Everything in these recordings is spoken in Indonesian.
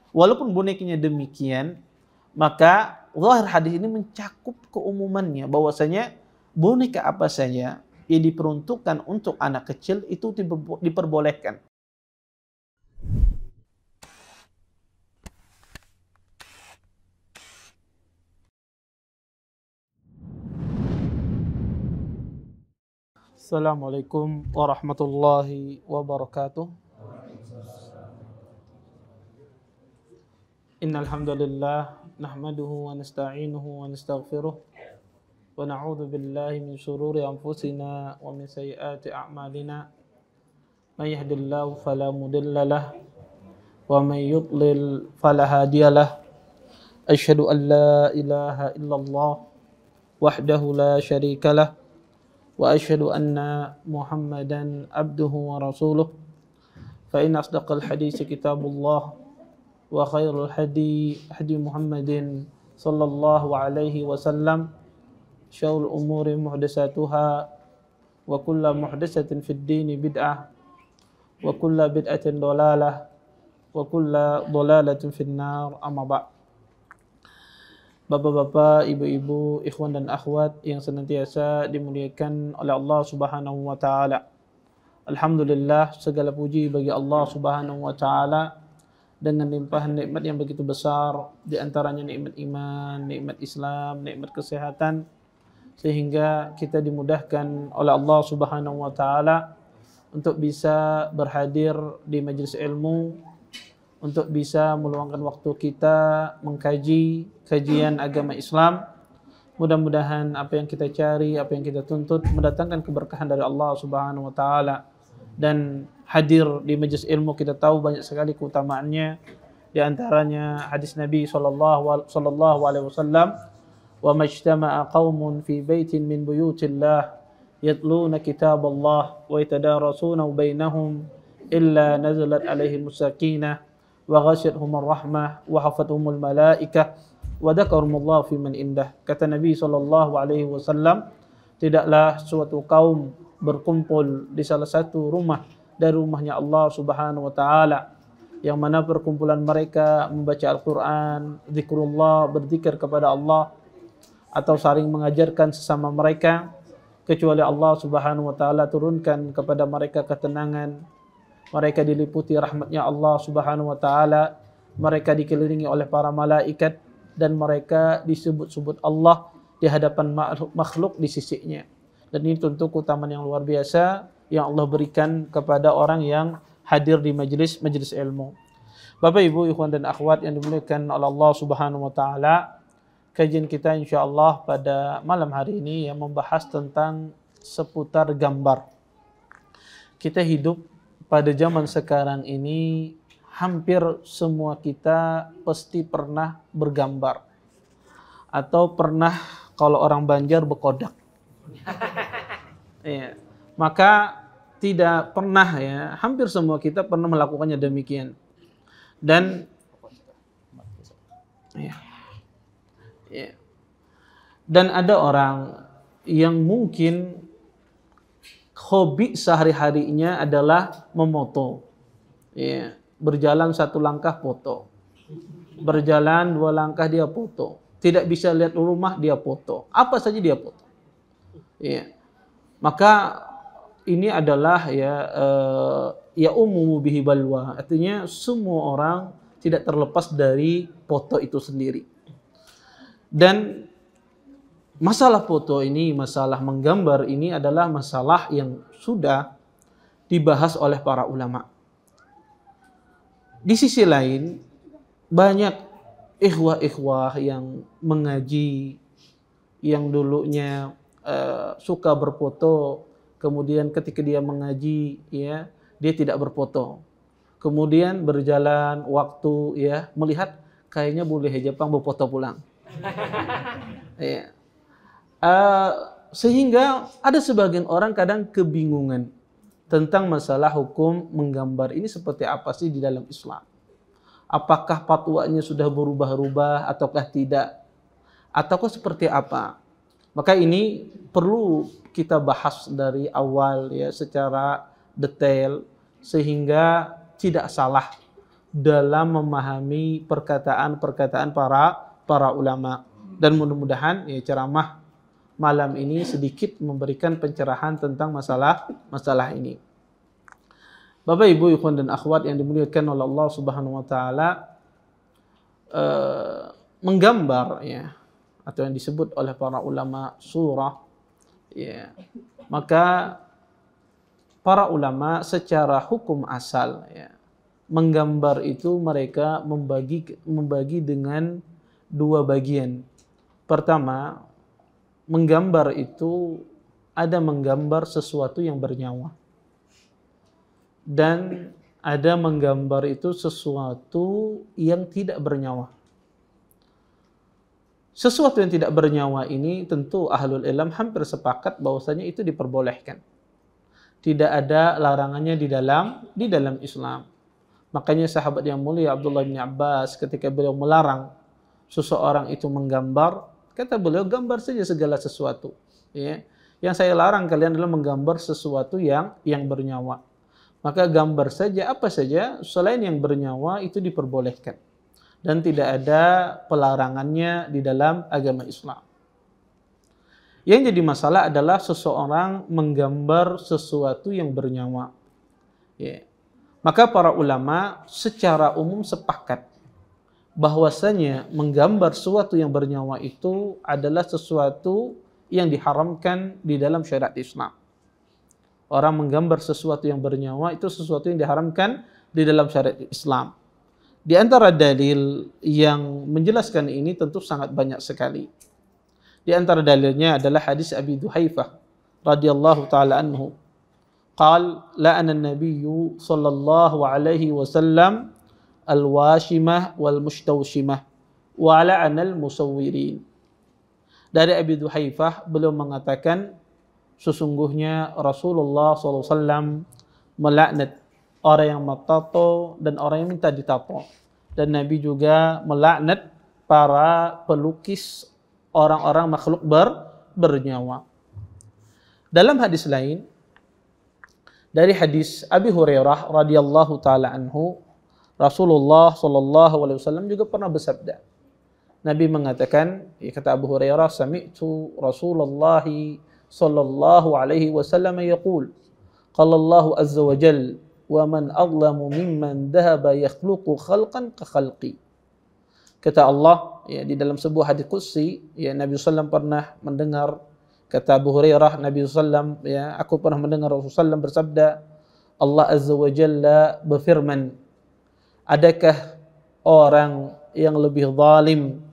Walaupun bonekanya demikian, maka zahir hadis ini mencakup keumumannya bahwasanya boneka apa saja yang diperuntukkan untuk anak kecil itu diperbolehkan. Assalamualaikum warahmatullahi wabarakatuh. Innal hamdalillah nahmaduhu wa nasta'inuhu wa nastaghfiruh wa na'udzu billahi min shururi anfusina wa min sayyiati a'malina. May yahdihillahu fala mudilla lahu wa may yudlil fala hadiya lahu. Asyhadu an la ilaha illallah wahdahu la syarika lahu wa asyhadu anna Muhammadan abduhu wa rasuluh. Fa inna asdaqal hadits kitabullah wa khairul hadi Muhammadin sallallahu alaihi wasallam. Syarrul umuri muhdatsatuha wa kullu muhdatsatin fid dini bid'ah wa kullu bid'atin dhalalah wa kullu dhalalatin finnar. Amma ba'd. Bapak-bapak, ibu-ibu, ikhwan dan akhwat yang senantiasa dimuliakan oleh Allah Subhanahu wa taala. Alhamdulillah, segala puji bagi Allah Subhanahu wa taala dengan limpahan nikmat yang begitu besar, di antaranya nikmat iman, nikmat Islam, nikmat kesehatan, sehingga kita dimudahkan oleh Allah Subhanahu wa taala untuk bisa berhadir di majelis ilmu, untuk bisa meluangkan waktu kita mengkaji kajian agama Islam. Mudah-mudahan apa yang kita cari, apa yang kita tuntut mendatangkan keberkahan dari Allah Subhanahu wa taala. Dan hadir di majelis ilmu kita tahu banyak sekali keutamaannya. Di antaranya hadis Nabi sallallahu alaihi wasallam, "Wa majtama'a qaumun fi baitin min buyutillah yatluna kitaballah wa yatadarasuna bainahum illa nazalat alaihimus sakinah wa ghasyiyatuhumur rahmah wa hafathumul malaikah wa dzakarumullah fi man indah." Kata Nabi sallallahu alaihi wasallam, tidaklah suatu kaum berkumpul di salah satu rumah dari rumahnya Allah Subhanahu wa taala, yang mana perkumpulan mereka membaca Al-Qur'an, zikrullah, berzikir kepada Allah, atau saling mengajarkan sesama mereka, kecuali Allah Subhanahu wa taala turunkan kepada mereka ketenangan. Mereka diliputi rahmatnya Allah Subhanahu wa taala, mereka dikelilingi oleh para malaikat, dan mereka disebut-sebut Allah di hadapan makhluk di sisinya. Dan ini tentu keutamaan yang luar biasa yang Allah berikan kepada orang yang hadir di majelis ilmu. Bapak Ibu, ikhwan dan akhwat yang dimuliakan oleh Allah Subhanahu wa taala, kajian kita insyaallah pada malam hari ini yang membahas tentang seputar gambar. Kita hidup pada zaman sekarang ini, hampir semua kita pasti pernah bergambar, atau pernah, kalau orang Banjar, berkodak. Ya. Maka tidak pernah, ya, hampir semua kita pernah melakukannya demikian. Dan dan ada orang yang mungkin hobi sehari-harinya adalah memoto. Ya, berjalan satu langkah foto, berjalan dua langkah dia foto, tidak bisa lihat rumah dia foto, apa saja dia foto. Ya, maka ini adalah ya umum bihi balwa, artinya semua orang tidak terlepas dari foto itu sendiri. Dan masalah foto ini, masalah menggambar ini adalah masalah yang sudah dibahas oleh para ulama. Di sisi lain, banyak ikhwah-ikhwah yang mengaji, yang dulunya suka berfoto, kemudian ketika dia mengaji, ya, dia tidak berfoto. Kemudian berjalan waktu, ya, melihat kayaknya boleh Jepang berfoto pulang. Ya. Sehingga ada sebagian orang kadang kebingungan tentang masalah hukum menggambar ini seperti apa sih di dalam Islam. Apakah fatwanya sudah berubah-ubah ataukah tidak? Ataukah seperti apa? Maka ini perlu kita bahas dari awal, ya, secara detail, sehingga tidak salah dalam memahami perkataan-perkataan para ulama. Dan mudah-mudahan ya ceramah malam ini sedikit memberikan pencerahan tentang masalah ini. Bapak, Ibu, ikhwan dan akhwat yang dimuliakan oleh Allah Subhanahu wa taala, menggambar ya atau yang disebut oleh para ulama surah ya. Maka para ulama secara hukum asal ya, menggambar itu mereka membagi dengan dua bagian. Pertama, menggambar itu ada menggambar sesuatu yang bernyawa dan ada menggambar itu sesuatu yang tidak bernyawa. Sesuatu yang tidak bernyawa ini tentu ahlul ilm hampir sepakat bahwasanya itu diperbolehkan. Tidak ada larangannya di dalam Islam. Makanya sahabat yang mulia Abdullah bin Abbas ketika beliau melarang seseorang itu menggambar, kata beliau, gambar saja segala sesuatu. Ya. Yang saya larang kalian adalah menggambar sesuatu yang bernyawa. Maka gambar saja apa saja selain yang bernyawa itu diperbolehkan. Dan tidak ada pelarangannya di dalam agama Islam. Yang jadi masalah adalah seseorang menggambar sesuatu yang bernyawa. Ya. Maka para ulama secara umum sepakat bahwasanya menggambar sesuatu yang bernyawa itu adalah sesuatu yang diharamkan di dalam syariat Islam. Orang menggambar sesuatu yang bernyawa itu sesuatu yang diharamkan di dalam syariat Islam. Di antara dalil yang menjelaskan ini tentu sangat banyak sekali. Di antara dalilnya adalah hadis Abi Duhaifah radhiyallahu taala anhu. Qal la'ana an-nabiy sallallahu alaihi wasallam al-washimah wal mustawshimah wa la'ana al-musawwirin. Dari Abi Duhaifah beliau mengatakan sesungguhnya Rasulullah SAW melaknat orang yang mentato dan orang yang minta ditato. Dan Nabi juga melaknat para pelukis orang-orang makhluk bernyawa. Dalam hadis lain, dari hadis Abi Hurairah radhiyallahu taala anhu, Rasulullah sallallahu alaihi wasallam juga pernah bersabda. Nabi mengatakan, kata Abu Hurairah, sami'tu Rasulullah sallallahu alaihi wasallam yaqul, qala Allah azza wa jalla, wa man adlamu mimman dhahaba yakhluqu khalqan ka khalqi. Kata Allah ya, di dalam sebuah hadis qudsi ya, Nabi sallallahu pernah mendengar, kata Abu Hurairah, Nabi sallallahu ya, aku pernah mendengar Rasulullah sallallahu bersabda, Allah azza wa jalla berfirman, adakah orang yang lebih zalim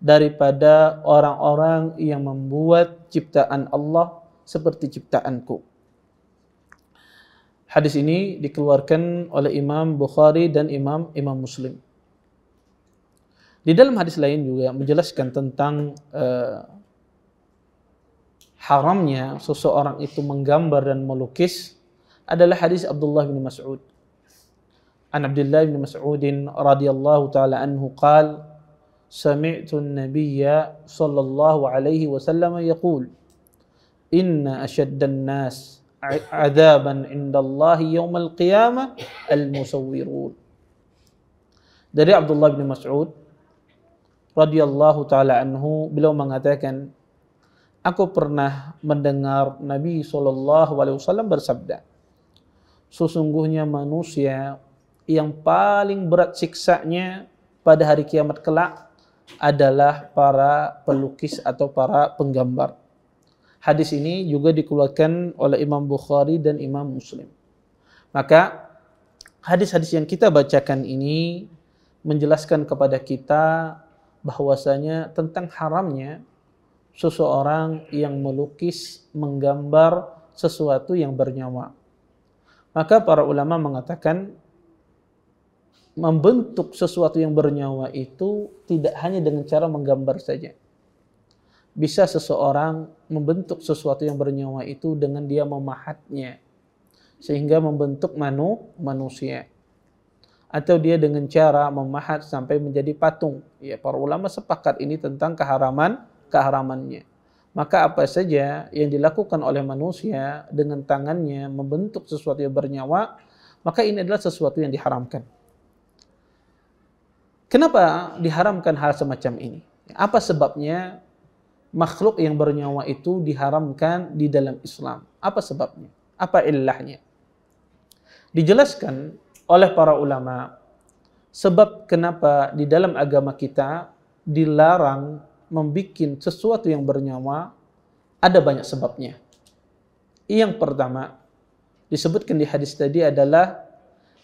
daripada orang-orang yang membuat ciptaan Allah seperti ciptaanku. Hadis ini dikeluarkan oleh Imam Bukhari dan Imam Muslim. Di dalam hadis lain juga menjelaskan tentang haramnya seseorang itu menggambar dan melukis adalah hadis Abdullah bin Mas'ud. An Abdullah bin Mas'udin radhiyallahu taala anhu qala sami'tu an-nabiyya sallallahu alaihi wasallam yaqul inna ashaddan nas adaban indallahi yaumal qiyamah al-musawwirun. Dari Abdullah bin Mas'ud radhiyallahu taala anhu, beliau mengatakan, aku pernah mendengar Nabi sallallahu alaihi wasallam bersabda, sesungguhnya manusia yang paling berat siksanya pada hari kiamat kelak adalah para pelukis atau para penggambar. Hadis ini juga dikeluarkan oleh Imam Bukhari dan Imam Muslim. Maka hadis-hadis yang kita bacakan ini menjelaskan kepada kita bahwasanya tentang haramnya seseorang yang melukis, menggambar sesuatu yang bernyawa. Maka para ulama mengatakan membentuk sesuatu yang bernyawa itu tidak hanya dengan cara menggambar saja. Bisa seseorang membentuk sesuatu yang bernyawa itu dengan dia memahatnya sehingga membentuk manusia, atau dia dengan cara memahat sampai menjadi patung. Ya, para ulama sepakat ini tentang keharamannya. Maka apa saja yang dilakukan oleh manusia dengan tangannya membentuk sesuatu yang bernyawa, maka ini adalah sesuatu yang diharamkan. Kenapa diharamkan hal semacam ini? Apa sebabnya makhluk yang bernyawa itu diharamkan di dalam Islam? Apa sebabnya? Apa illahnya? Dijelaskan oleh para ulama sebab kenapa di dalam agama kita dilarang membuat sesuatu yang bernyawa, ada banyak sebabnya. Yang pertama disebutkan di hadis tadi adalah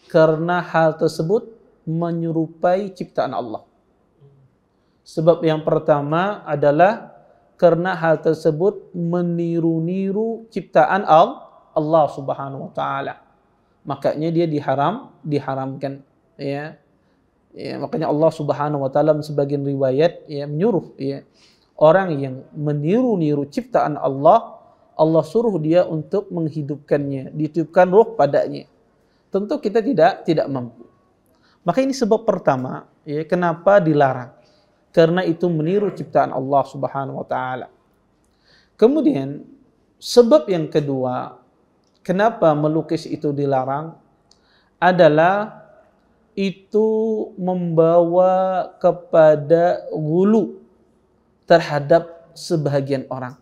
karena hal tersebut menyerupai ciptaan Allah. Sebab yang pertama adalah karena hal tersebut meniru-niru ciptaan Allah Subhanahu wa taala. Makanya dia diharamkan, ya. Ya, makanya Allah Subhanahu wa taala sebagian riwayat ya menyuruh ya orang yang meniru-niru ciptaan Allah, Allah suruh dia untuk menghidupkannya, ditiupkan ruh padanya. Tentu kita tidak mampu. Maka ini sebab pertama ya kenapa dilarang. Karena itu meniru ciptaan Allah Subhanahu wa taala. Kemudian sebab yang kedua kenapa melukis itu dilarang adalah itu membawa kepada ghulu terhadap sebahagian orang.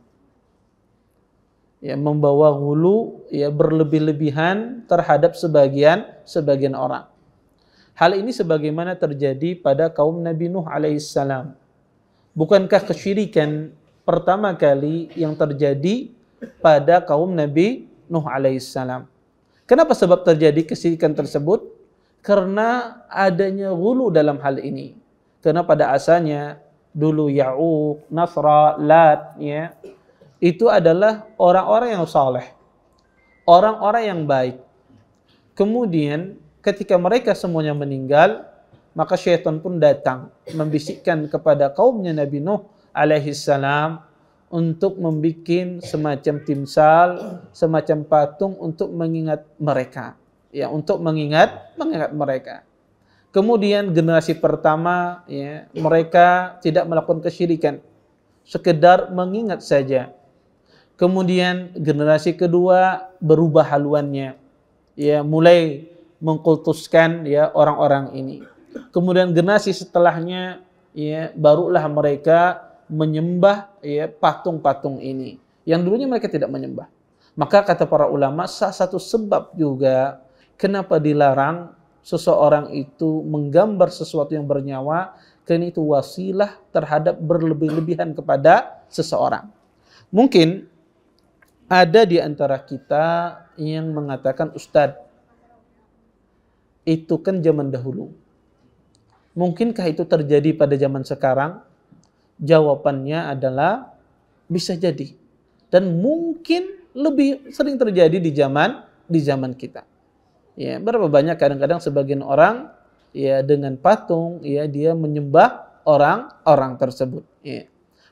Ya, membawa ghulu ya berlebih-lebihan terhadap sebagian orang. Hal ini sebagaimana terjadi pada kaum Nabi Nuh alaihissalam. Bukankah kesyirikan pertama kali yang terjadi pada kaum Nabi Nuh alaihissalam? Kenapa sebab terjadi kesyirikan tersebut? Karena adanya ghulu dalam hal ini. Karena pada asalnya dulu Ya'uq, Nasra, Lat, ya, itu adalah orang-orang yang saleh, orang-orang yang baik. Kemudian ketika mereka semuanya meninggal, maka syaitan pun datang membisikkan kepada kaumnya Nabi Nuh alaihissalam untuk membuat semacam timsal, semacam patung untuk mengingat mereka, ya, untuk mengingat mereka. Kemudian generasi pertama, ya, mereka tidak melakukan kesyirikan, sekedar mengingat saja. Kemudian generasi kedua berubah haluannya, ya, mulai mengkultuskan ya orang-orang ini. Kemudian generasi setelahnya ya barulah mereka menyembah ya patung-patung ini yang dulunya mereka tidak menyembah. Maka kata para ulama salah satu sebab juga kenapa dilarang seseorang itu menggambar sesuatu yang bernyawa, karena itu wasilah terhadap berlebih-lebihan kepada seseorang. Mungkin ada di antara kita yang mengatakan, Ustadz, itu kan zaman dahulu. Mungkinkah itu terjadi pada zaman sekarang? Jawabannya adalah bisa jadi. Dan mungkin lebih sering terjadi di zaman kita. Ya, berapa banyak kadang-kadang sebagian orang ya dengan patung ya dia menyembah orang-orang tersebut. Ya.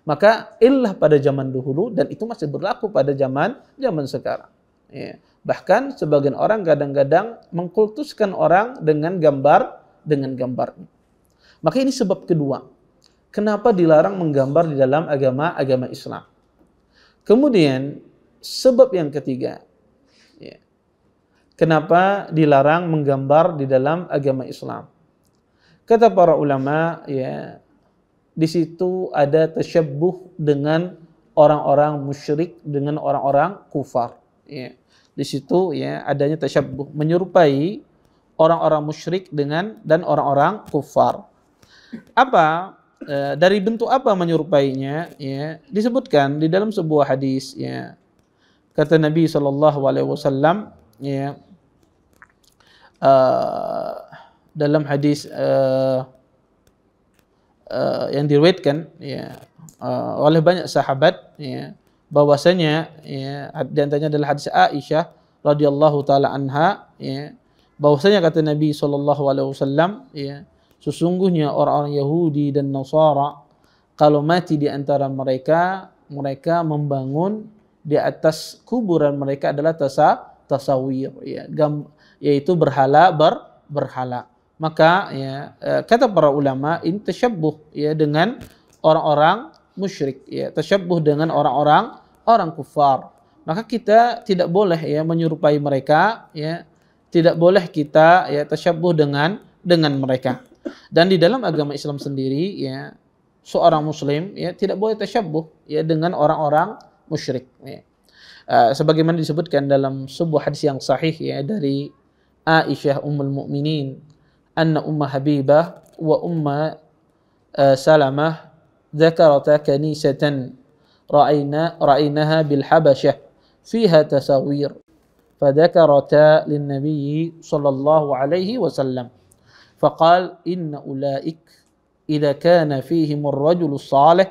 Maka illah pada zaman dahulu dan itu masih berlaku pada zaman sekarang. Ya. Bahkan sebagian orang kadang-kadang mengkultuskan orang dengan gambarnya. Maka ini sebab kedua. Kenapa dilarang menggambar di dalam agama Islam? Kemudian sebab yang ketiga. Ya. Kenapa dilarang menggambar di dalam agama Islam? Kata para ulama, ya, di situ ada tasyabbuh dengan orang-orang musyrik, dengan orang-orang kufar. Ya. Di situ ya adanya tasyabbuh, menyerupai orang-orang musyrik dan orang-orang kufar. Apa dari bentuk apa menyerupainya? Ya, disebutkan di dalam sebuah hadis. Ya, kata Nabi SAW, ya, dalam hadis yang diriwayatkan ya, oleh banyak sahabat, ya, bahwasanya ya di antaranya adalah hadis Aisyah radhiyallahu taala anha, ya, bahwasanya kata Nabi SAW, ya, sesungguhnya orang-orang Yahudi dan Nasara kalau mati di antara mereka membangun di atas kuburan mereka adalah tasawir, ya, yaitu berhala. Maka ya kata para ulama ini tasyabbuh ya dengan orang-orang musyrik, ya, tasyabbuh dengan orang kufar. Maka kita tidak boleh ya menyerupai mereka, ya, tidak boleh kita ya tasyabbuh dengan mereka. Dan di dalam agama Islam sendiri ya, seorang muslim ya tidak boleh tasyabbuh ya dengan orang-orang musyrik ya. Sebagaimana disebutkan dalam sebuah hadis yang sahih ya dari Aisyah ummul mukminin, anna Umma Habibah wa Umma Salamah dzakarata kanisatan ra'aynaha bil Habasyah fiha tasawir fadzakarata lin Nabi sallallahu alaihi wasallam faqal inna ulaik idza kana fihim ar-rajulu salih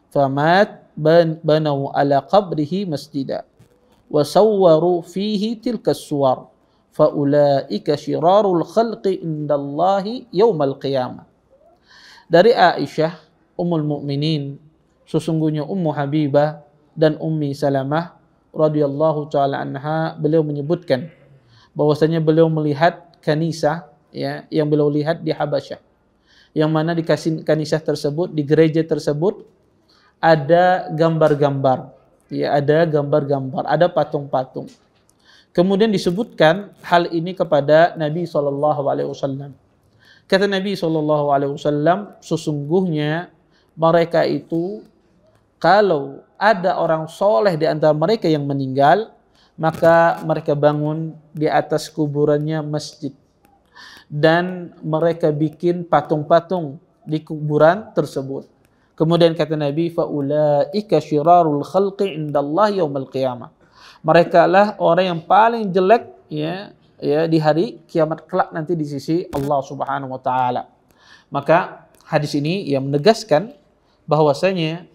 famat banaw ala qabrihi masjida wa sawwaru fihi tilka as-suwar fa ulaika syirarul khalqi indallahi yaumal qiyamah. Dari Aisyah ummul mukminin, sesungguhnya Ummu Habibah dan Ummi Salamah radhiyallahu taala anha, beliau menyebutkan bahwasanya beliau melihat kanisah ya yang beliau lihat di Habasyah, yang mana di kanisah tersebut, di gereja tersebut ada gambar-gambar ya, ada gambar-gambar, ada patung-patung. Kemudian disebutkan hal ini kepada Nabi SAW. Kata Nabi SAW, sesungguhnya mereka itu kalau ada orang soleh di antara mereka yang meninggal, maka mereka bangun di atas kuburannya masjid. Dan mereka bikin patung-patung di kuburan tersebut. Kemudian kata Nabi, faulaika syirarul khalqi indallahi yaumil qiyamah. Mereka lah orang yang paling jelek ya di hari kiamat kelak nanti di sisi Allah Subhanahu wa taala. Maka hadis ini yang menegaskan bahwasanya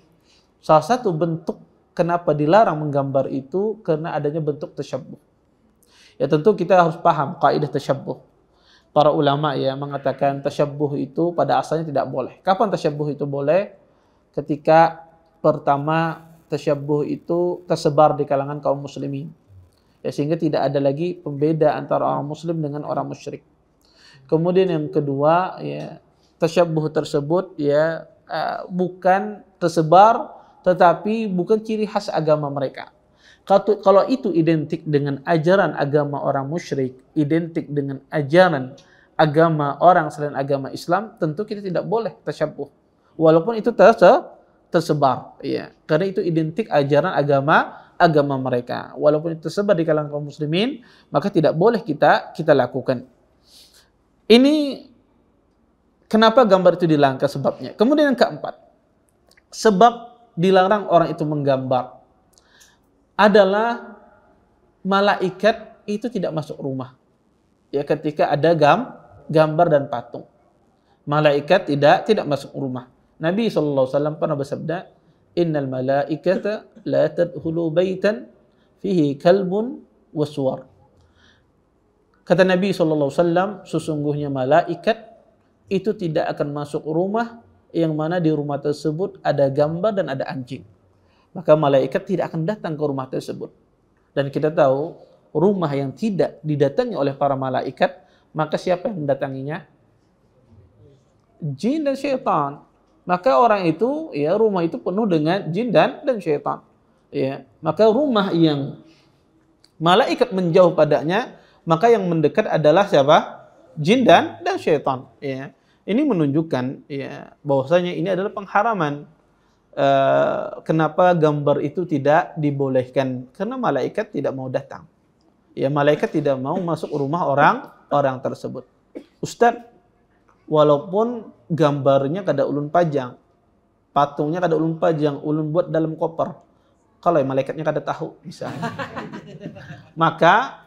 salah satu bentuk kenapa dilarang menggambar itu karena adanya bentuk tasyabbuh. Ya tentu kita harus paham kaidah tasyabbuh. Para ulama ya mengatakan tasyabbuh itu pada asalnya tidak boleh. Kapan tasyabbuh itu boleh? Ketika pertama tasyabbuh itu tersebar di kalangan kaum muslimin. Ya, sehingga tidak ada lagi pembeda antara orang muslim dengan orang musyrik. Kemudian yang kedua ya, tasyabbuh tersebut ya bukan tersebar tetapi bukan ciri khas agama mereka. Kalau itu identik dengan ajaran agama orang musyrik, identik dengan ajaran agama orang selain agama Islam, tentu kita tidak boleh tasyabbuh. Walaupun itu tersebar, ya, karena itu identik ajaran agama mereka. Walaupun itu tersebar di kalangan kaum muslimin, maka tidak boleh kita lakukan. Ini kenapa gambar itu dilarang, sebabnya. Kemudian yang keempat, sebab dilarang orang itu menggambar adalah malaikat itu tidak masuk rumah. Ya, ketika ada gambar dan patung, malaikat tidak masuk rumah. Nabi SAW pernah bersabda, innal malaikata la tadkhulu baitan fihi kalbun waswar. Kata Nabi SAW, sesungguhnya malaikat itu tidak akan masuk rumah yang mana di rumah tersebut ada gambar dan ada anjing. Maka malaikat tidak akan datang ke rumah tersebut. Dan kita tahu, rumah yang tidak didatangi oleh para malaikat, maka siapa yang mendatanginya? Jin dan syaitan. Maka orang itu, ya, rumah itu penuh dengan jin dan syaitan. Ya, maka rumah yang malaikat menjauh padanya, maka yang mendekat adalah siapa? Jin dan syaitan. Ya. Ini menunjukkan ya bahwasanya ini adalah pengharaman. Kenapa gambar itu tidak dibolehkan? Karena malaikat tidak mau datang. Ya, malaikat tidak mau masuk rumah orang tersebut. Ustaz, walaupun gambarnya kada ulun pajang, patungnya kada ulun pajang, ulun buat dalam koper, kalau malaikatnya kada tahu misalnya, maka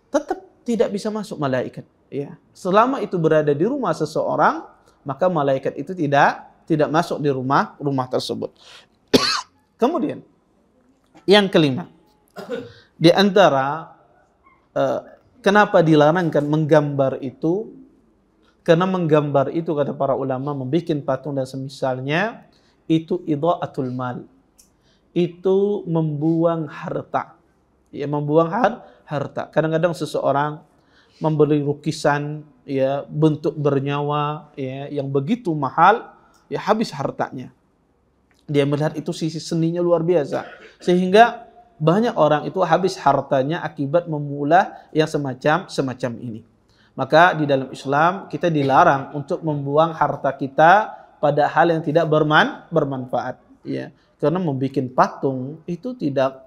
tetap tidak bisa masuk malaikat. Ya, selama itu berada di rumah seseorang, maka malaikat itu tidak masuk di rumah tersebut. Kemudian yang kelima, di antara kenapa dilarangkan menggambar itu, karena menggambar itu kata para ulama membuat patung dan semisalnya itu idha'atul mal, itu membuang harta. Ya, membuang harta. Kadang-kadang seseorang membeli lukisan ya bentuk bernyawa ya yang begitu mahal, ya habis hartanya. Dia melihat itu sisi seninya luar biasa, sehingga banyak orang itu habis hartanya akibat memulai yang semacam ini. Maka di dalam Islam kita dilarang untuk membuang harta kita pada hal yang tidak bermanfaat, ya. Karena membuat patung itu tidak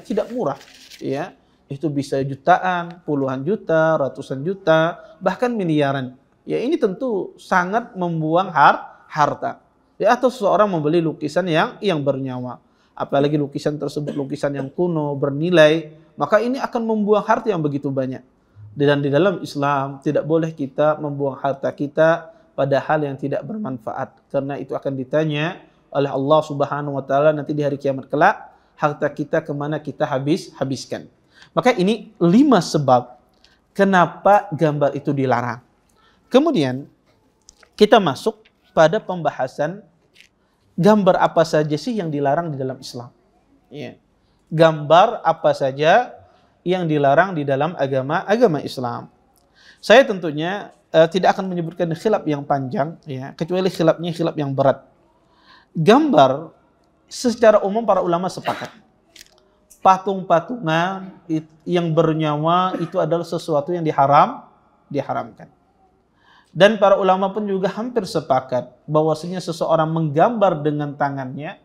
tidak murah, ya. Itu bisa jutaan, puluhan juta, ratusan juta, bahkan miliaran. Ya, ini tentu sangat membuang harta. Ya, atau seseorang membeli lukisan yang bernyawa, apalagi lukisan tersebut lukisan yang kuno, bernilai, maka ini akan membuang harta yang begitu banyak. Dan di dalam Islam tidak boleh kita membuang harta kita pada hal yang tidak bermanfaat, karena itu akan ditanya oleh Allah Subhanahu wa taala nanti di hari kiamat kelak, harta kita kemana kita habiskan. Maka ini 5 sebab kenapa gambar itu dilarang. Kemudian kita masuk pada pembahasan gambar apa saja sih yang dilarang di dalam Islam. Ya. Gambar apa saja yang dilarang di dalam agama Islam. Saya tentunya tidak akan menyebutkan khilaf yang panjang, ya, kecuali khilafnya khilaf yang berat. Gambar secara umum para ulama sepakat, patung-patungan yang bernyawa itu adalah sesuatu yang diharamkan. Dan para ulama pun juga hampir sepakat bahwasanya seseorang menggambar dengan tangannya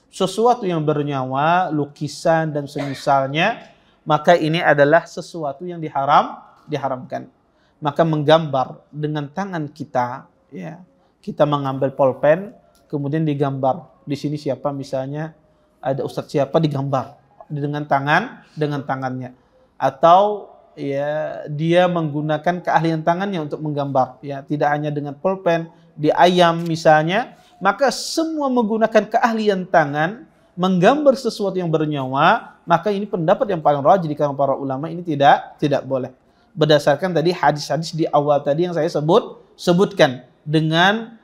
sesuatu yang bernyawa, lukisan dan semisalnya, maka ini adalah sesuatu yang diharamkan. Maka menggambar dengan tangan kita, ya, kita mengambil pulpen, kemudian digambar. Di sini siapa, misalnya ada ustadz siapa, digambar dengan tangannya. Atau ya dia menggunakan keahlian tangannya untuk menggambar, ya, tidak hanya dengan pulpen, di ayam misalnya, maka semua menggunakan keahlian tangan menggambar sesuatu yang bernyawa, maka ini pendapat yang paling rajih di kalangan para ulama, ini tidak boleh. Berdasarkan tadi hadis-hadis di awal tadi yang saya sebutkan dengan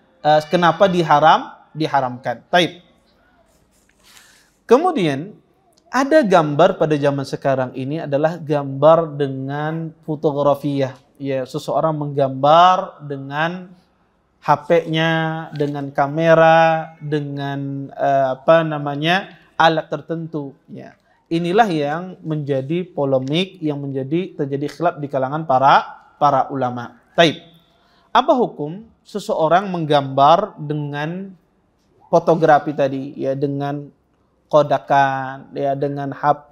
kenapa diharamkan. Taib. Kemudian ada gambar pada zaman sekarang ini adalah gambar dengan fotografiah, ya, seseorang menggambar dengan HP-nya, dengan kamera, dengan alat tertentu, ya. Inilah yang menjadi polemik, yang terjadi khilaf di kalangan para ulama. Taib. Apa hukum seseorang menggambar dengan fotografi tadi, ya, dengan kodakan, ya, dengan HP,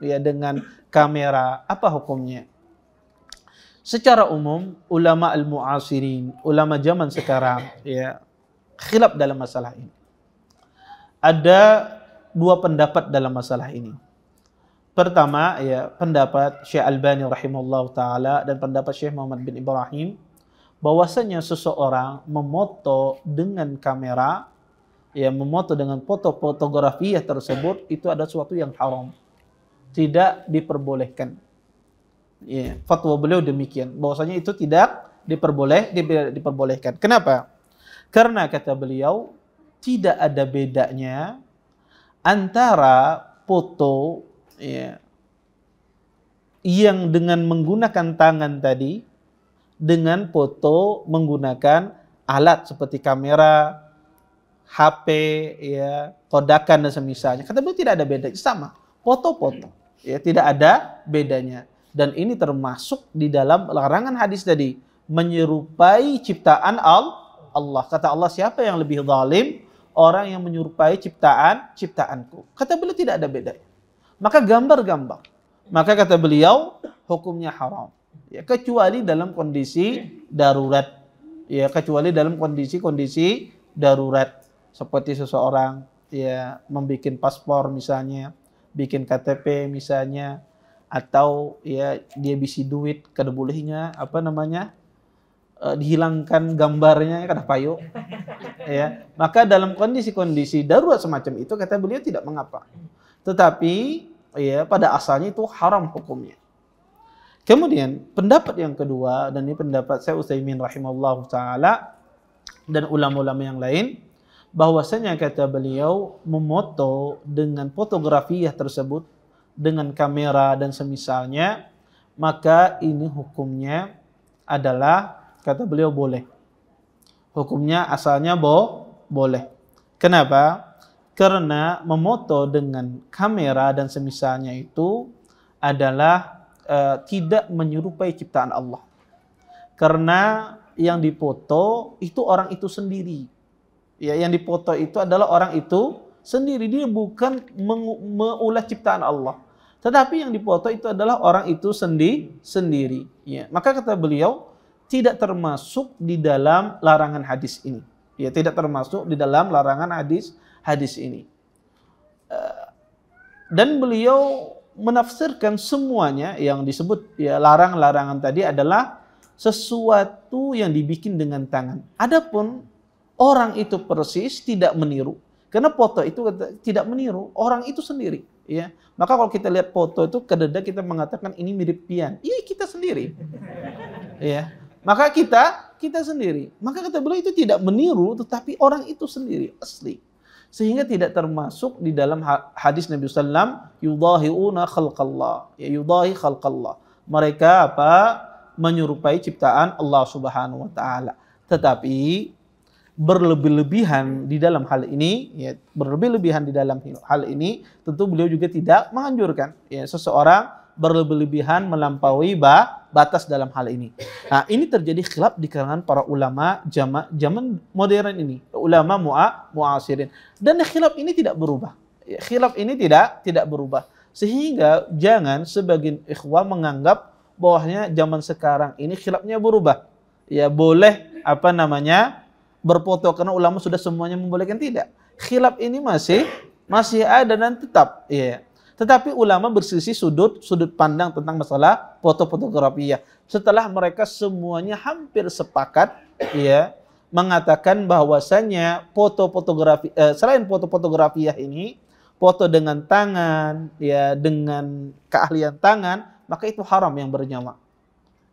ya, dengan kamera? Apa hukumnya? Secara umum ulama al-mu'asirin, ulama zaman sekarang, ya, khilaf dalam masalah ini. Ada 2 pendapat dalam masalah ini. Pertama, ya, pendapat Syekh Albani rahimahullah taala dan pendapat Syekh Muhammad bin Ibrahim, bahwasanya seseorang memoto dengan kamera, ya, memoto dengan fotografiah tersebut itu ada sesuatu yang haram, tidak diperbolehkan. Ya, fatwa beliau demikian, bahwasanya itu tidak diperbolehkan. Kenapa? Karena kata beliau tidak ada bedanya antara foto, ya, yang dengan menggunakan tangan tadi dengan foto menggunakan alat seperti kamera, HP, ya, kodakan dan semisalnya. Kata beliau tidak ada bedanya, sama foto-foto, ya, tidak ada bedanya. Dan ini termasuk di dalam larangan hadis tadi, menyerupai ciptaan Allah. Kata Allah, siapa yang lebih zalim? Orang yang menyerupai ciptaanku. Kata beliau tidak ada bedanya. Maka gambar-gambar, maka kata beliau hukumnya haram, ya, kecuali dalam kondisi darurat, ya, kecuali dalam kondisi darurat, seperti seseorang, ya, membuat paspor misalnya, bikin KTP misalnya, atau ya dia bisi duit, kada bolehnya dihilangkan gambarnya, kada payo, ya. Maka dalam kondisi-kondisi darurat semacam itu kata beliau tidak mengapa. Tetapi ya pada asalnya itu haram hukumnya. Kemudian pendapat yang kedua, dan ini pendapat Syekh Utsaimin rahimahullah taala dan ulama-ulama yang lain, bahwasanya kata beliau memoto dengan fotografiah tersebut dengan kamera dan semisalnya, maka ini hukumnya adalah, kata beliau, boleh. Hukumnya asalnya boleh. Kenapa? Karena memoto dengan kamera dan semisalnya itu adalah tidak menyerupai ciptaan Allah. Karena yang dipoto itu orang itu sendiri. Ya, yang dipoto itu adalah orang itu sendiri. Dia bukan mengulah ciptaan Allah. Tetapi yang dipoto itu adalah orang itu sendiri. Ya, maka kata beliau tidak termasuk di dalam larangan hadis ini. Ya, tidak termasuk di dalam larangan hadis ini. Dan beliau menafsirkan semuanya yang disebut ya larangan-larangan tadi adalah sesuatu yang dibikin dengan tangan. Adapun orang itu persis tidak meniru, karena foto itu tidak meniru, orang itu sendiri. Ya, maka kalau kita lihat foto itu kadang-kadang kita mengatakan ini mirip pian, iya kita sendiri. Ya, maka kita sendiri. Maka kata beliau itu tidak meniru, tetapi orang itu sendiri asli. Sehingga tidak termasuk di dalam hadis Nabi SAW, yudahi'una khalqallah, ya yudahi khalqallah. Mereka menyerupai ciptaan Allah Subhanahu wa taala. Tetapi berlebih-lebihan di dalam hal ini, ya, berlebih-lebihan di dalam hal ini tentu beliau juga tidak menganjurkan ya seseorang berlebih-lebihan melampaui batas dalam hal ini. Nah, ini terjadi khilaf di kalangan para ulama zaman modern ini, ulama muasirin. Dan khilaf ini tidak berubah. Khilaf ini tidak berubah. Sehingga jangan sebagian ikhwah menganggap bahwasanya zaman sekarang ini khilafnya berubah. Ya, boleh berfoto karena ulama sudah semuanya membolehkan, tidak. Khilaf ini masih ada dan tetap, ya. Tetapi ulama berselisih sudut pandang tentang masalah foto-fotografi. Setelah mereka semuanya hampir sepakat ya mengatakan bahwasanya foto-fotografi selain foto-fotografi ini, foto dengan tangan ya dengan keahlian tangan, maka itu haram yang bernyawa.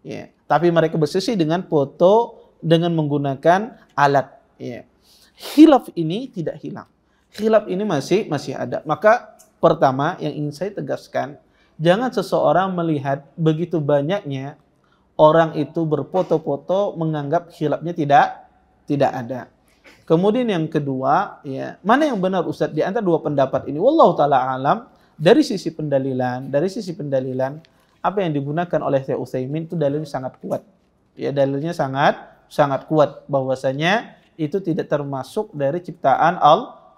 Ya, tapi mereka berselisih dengan foto dengan menggunakan alat ya. Khilaf ini tidak hilang. Khilaf ini masih ada. Maka pertama yang ingin saya tegaskan, jangan seseorang melihat begitu banyaknya orang itu berfoto-foto menganggap khilafnya tidak ada. Kemudian yang kedua, ya, mana yang benar Ustaz di antara dua pendapat ini? Wallahu taala alam, dari sisi pendalilan apa yang digunakan oleh Syekh Utsaimin itu dalilnya sangat kuat. Ya, dalilnya sangat kuat bahwasanya itu tidak termasuk dari ciptaan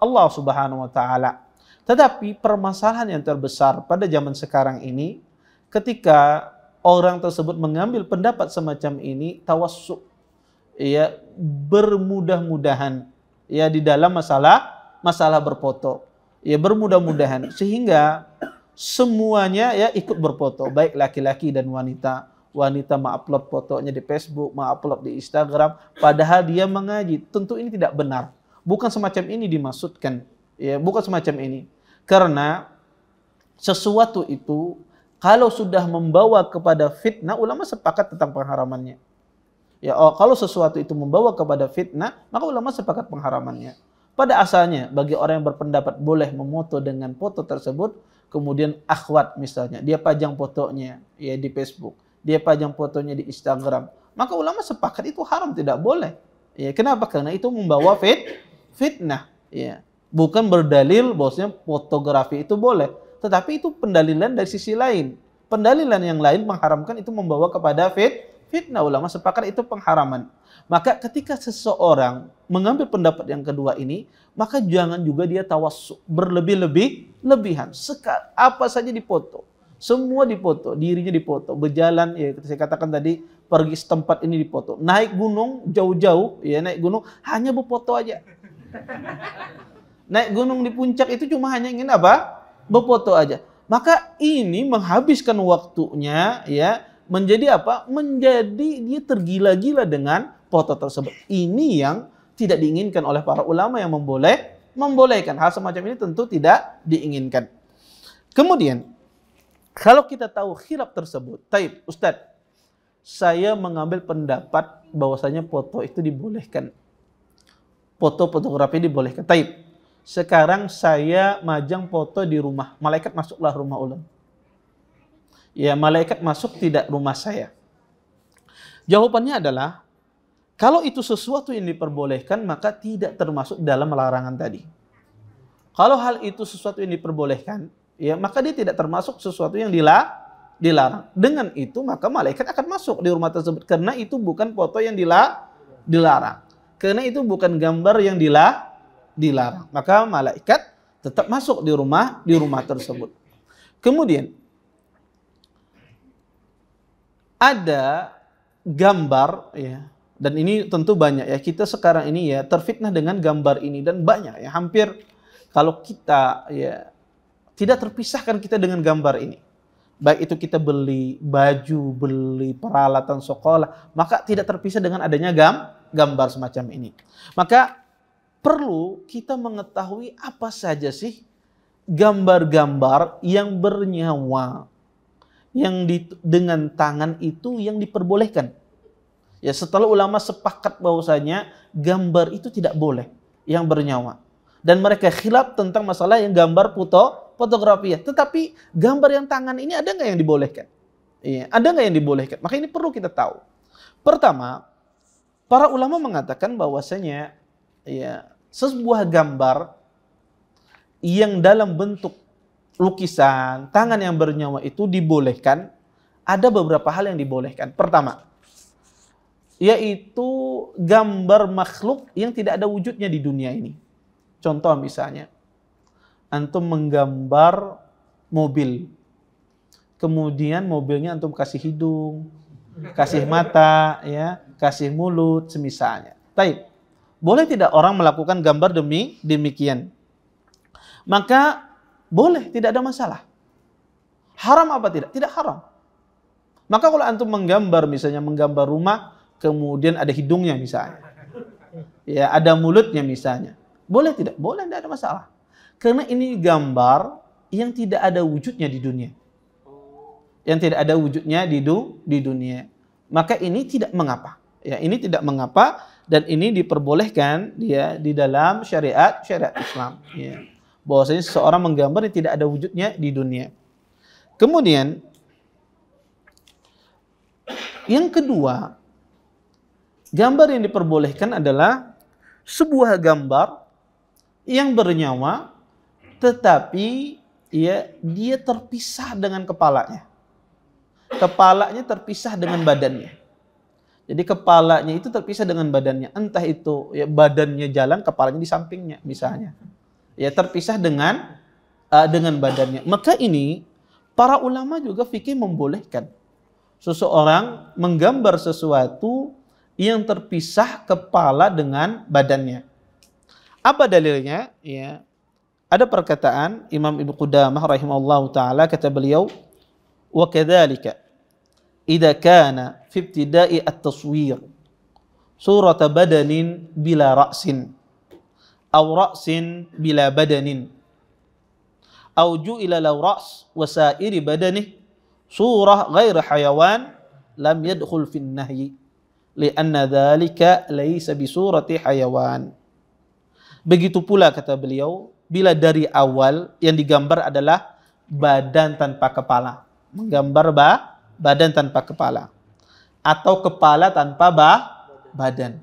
Allah Subhanahu wa taala. Tetapi permasalahan yang terbesar pada zaman sekarang ini, ketika orang tersebut mengambil pendapat semacam ini, tawassuk, ya, bermudah-mudahan, ya, di dalam masalah berfoto, ya, bermudah-mudahan, sehingga semuanya ya ikut berfoto, baik laki-laki dan wanita. Wanita mengupload fotonya di Facebook, mengupload di Instagram, padahal dia mengaji. Tentu ini tidak benar. Bukan semacam ini dimaksudkan, ya, bukan semacam ini. Karena sesuatu itu kalau sudah membawa kepada fitnah, ulama sepakat tentang pengharamannya. Ya, kalau sesuatu itu membawa kepada fitnah, maka ulama sepakat pengharamannya. Pada asalnya bagi orang yang berpendapat boleh memoto dengan foto tersebut, kemudian akhwat misalnya, dia pajang fotonya ya di Facebook, dia pajang fotonya di Instagram, maka ulama sepakat itu haram, tidak boleh. Ya, kenapa? Karena itu membawa fitnah. Ya. Bukan berdalil bahwasanya fotografi itu boleh, tetapi itu pendalilan dari sisi lain. Pendalilan yang lain mengharamkan itu membawa kepada fitnah. Ulama sepakat itu pengharaman. Maka ketika seseorang mengambil pendapat yang kedua ini, maka jangan juga dia tawassuk berlebihan. Apa saja dipoto, semua dipoto, dirinya dipoto, berjalan ya saya katakan tadi, pergi setempat ini dipoto, naik gunung jauh-jauh ya, naik gunung hanya berfoto aja. Naik gunung di puncak itu cuma hanya ingin berfoto aja. Maka ini menghabiskan waktunya ya, menjadi menjadi dia tergila-gila dengan foto tersebut. Ini yang tidak diinginkan oleh para ulama yang membolehkan. Hal semacam ini tentu tidak diinginkan. Kemudian kalau kita tahu khilaf tersebut, taib, Ustadz, saya mengambil pendapat bahwasanya foto itu dibolehkan. Fotografi dibolehkan. Taib. Sekarang saya majang foto di rumah, malaikat masuklah rumah ulun. Ya, malaikat masuk tidak rumah saya. Jawabannya adalah, kalau itu sesuatu yang diperbolehkan, maka tidak termasuk dalam larangan tadi. Kalau hal itu sesuatu yang diperbolehkan, ya, maka dia tidak termasuk sesuatu yang dilarang. Dengan itu maka malaikat akan masuk di rumah tersebut karena itu bukan foto yang dilarang. Karena itu bukan gambar yang dilarang. Maka malaikat tetap masuk di rumah tersebut. Kemudian ada gambar ya, dan ini tentu banyak ya, kita sekarang ini ya terfitnah dengan gambar ini dan banyak ya, hampir kalau kita ya tidak terpisahkan kita dengan gambar ini. Baik itu kita beli baju, beli peralatan sekolah, maka tidak terpisah dengan adanya gambar semacam ini. Maka perlu kita mengetahui apa saja sih gambar-gambar yang bernyawa, yang dengan tangan itu yang diperbolehkan. Ya, setelah ulama sepakat bahwasanya gambar itu tidak boleh yang bernyawa. Dan mereka khilaf tentang masalah yang gambar fotografi ya. Tetapi gambar yang tangan ini ada nggak yang dibolehkan? Iya, ada nggak yang dibolehkan? Maka ini perlu kita tahu. Pertama, para ulama mengatakan bahwasanya ya sebuah gambar yang dalam bentuk lukisan, tangan yang bernyawa itu dibolehkan. Ada beberapa hal yang dibolehkan. Pertama, yaitu gambar makhluk yang tidak ada wujudnya di dunia ini. Contoh misalnya, antum menggambar mobil, kemudian mobilnya antum kasih hidung, kasih mata, ya, kasih mulut, semisalnya. Taib. Boleh tidak orang melakukan gambar demikian? Maka boleh, tidak ada masalah. Haram apa tidak? Tidak haram. Maka kalau antum menggambar, misalnya menggambar rumah, kemudian ada hidungnya misalnya, ya, ada mulutnya misalnya, boleh tidak? Boleh, tidak ada masalah. Karena ini gambar yang tidak ada wujudnya di dunia. Yang tidak ada wujudnya di dunia. Maka ini tidak mengapa. Ya, ini tidak mengapa dan ini diperbolehkan dia di dalam syariat Islam. Ya. Bahwasanya seseorang menggambar yang tidak ada wujudnya di dunia. Kemudian yang kedua, gambar yang diperbolehkan adalah sebuah gambar yang bernyawa tetapi ya dia terpisah dengan kepalanya. Kepalanya terpisah dengan badannya. Jadi kepalanya itu terpisah dengan badannya. Entah itu ya badannya jalan, kepalanya di sampingnya misalnya. Ya terpisah dengan badannya. Maka ini para ulama juga fikih membolehkan seseorang menggambar sesuatu yang terpisah kepala dengan badannya. Apa dalilnya? Ya, ada perkataan Imam Ibnu Qudamah rahimahullahu taala, kata beliau, wa kadzalika idza kana fi ibtida'i at-taswir surata badanin bila ra'sin aw ra'sin bila badanin aw ju'ila law ra's wa sa'iri badanih surah ghair hayawan lam yadkhul fi an-nahyi li'anna dzalika laysa bi surati hayawan. Begitu pula kata beliau, bila dari awal yang digambar adalah badan tanpa kepala, menggambar badan tanpa kepala, atau kepala tanpa badan,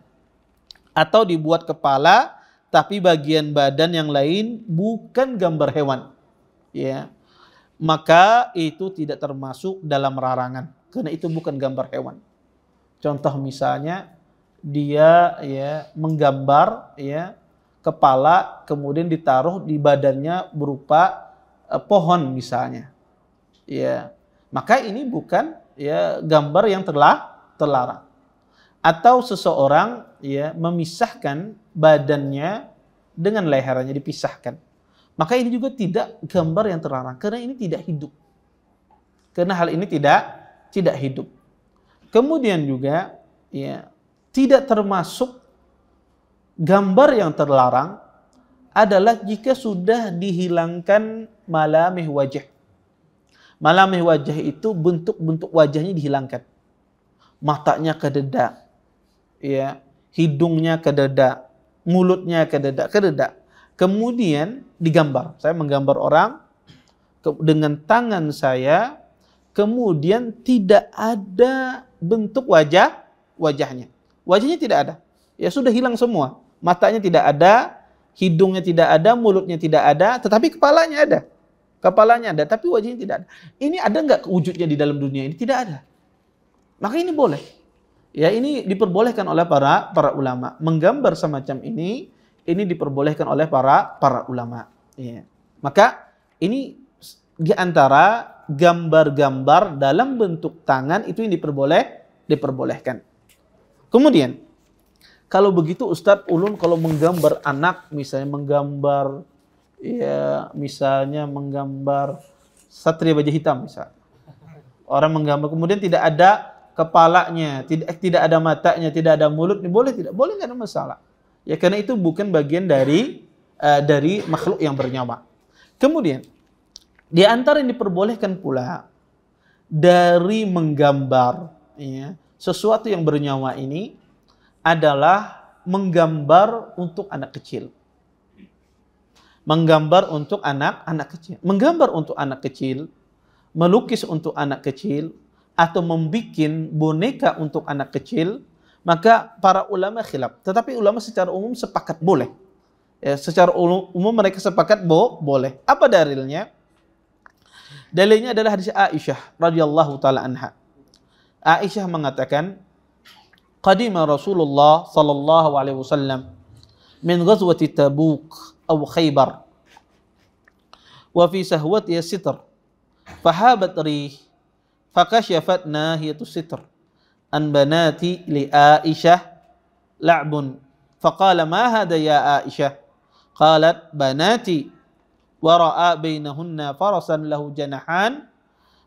atau dibuat kepala tapi bagian badan yang lain bukan gambar hewan, ya, maka itu tidak termasuk dalam larangan karena itu bukan gambar hewan. Contoh misalnya dia ya menggambar ya kepala kemudian ditaruh di badannya berupa pohon misalnya, ya, maka ini bukan ya gambar yang terlarang. Atau seseorang ya memisahkan badannya dengan lehernya, dipisahkan, maka ini juga tidak gambar yang terlarang karena ini tidak hidup. Karena hal ini tidak hidup. Kemudian juga ya tidak termasuk gambar yang terlarang adalah jika sudah dihilangkan malamih wajah. Malamih wajah itu bentuk-bentuk wajahnya dihilangkan. Matanya kededak, ya, hidungnya kededak, mulutnya kededak. Kemudian digambar. Saya menggambar orang dengan tangan saya, kemudian tidak ada bentuk wajahnya. Wajahnya tidak ada. Ya sudah hilang semua. Matanya tidak ada, hidungnya tidak ada, mulutnya tidak ada, tetapi kepalanya ada. Kepalanya ada, tapi wajahnya tidak ada. Ini ada nggak wujudnya di dalam dunia ini? Tidak ada. Maka ini boleh. Ya, ini diperbolehkan oleh para ulama. Menggambar semacam ini diperbolehkan oleh para ulama. Ya. Maka ini di antara gambar-gambar dalam bentuk tangan itu yang diperbolehkan. Kemudian, kalau begitu Ustadz Ulun kalau menggambar anak, misalnya menggambar satria baja hitam misalnya. Orang menggambar kemudian tidak ada kepalanya, tidak ada matanya, tidak ada mulut, boleh tidak? Boleh, nggak ada masalah. Ya karena itu bukan bagian dari makhluk yang bernyawa. Kemudian di antara yang diperbolehkan pula dari menggambar ya, sesuatu yang bernyawa ini adalah menggambar untuk anak kecil. Menggambar untuk anak kecil. Menggambar untuk anak kecil, melukis untuk anak kecil, atau membuat boneka untuk anak kecil, maka para ulama khilaf. Tetapi ulama secara umum sepakat boleh. Ya, secara umum mereka sepakat boleh. Apa dalilnya? Dalilnya adalah hadis Aisyah radhiyallahu taala anha. Aisyah mengatakan, qadima Rasulullah sallallahu alaihi wasallam min ghazwati Tabuk aw Khaybar wa fi sahwati sitr fahabat rih fakashafat nahiyatu sitr an banati li Aisyah la'bun faqala ma hadha ya Aisyah qalat banati wa ra'a bainahunna farasan lahu janahan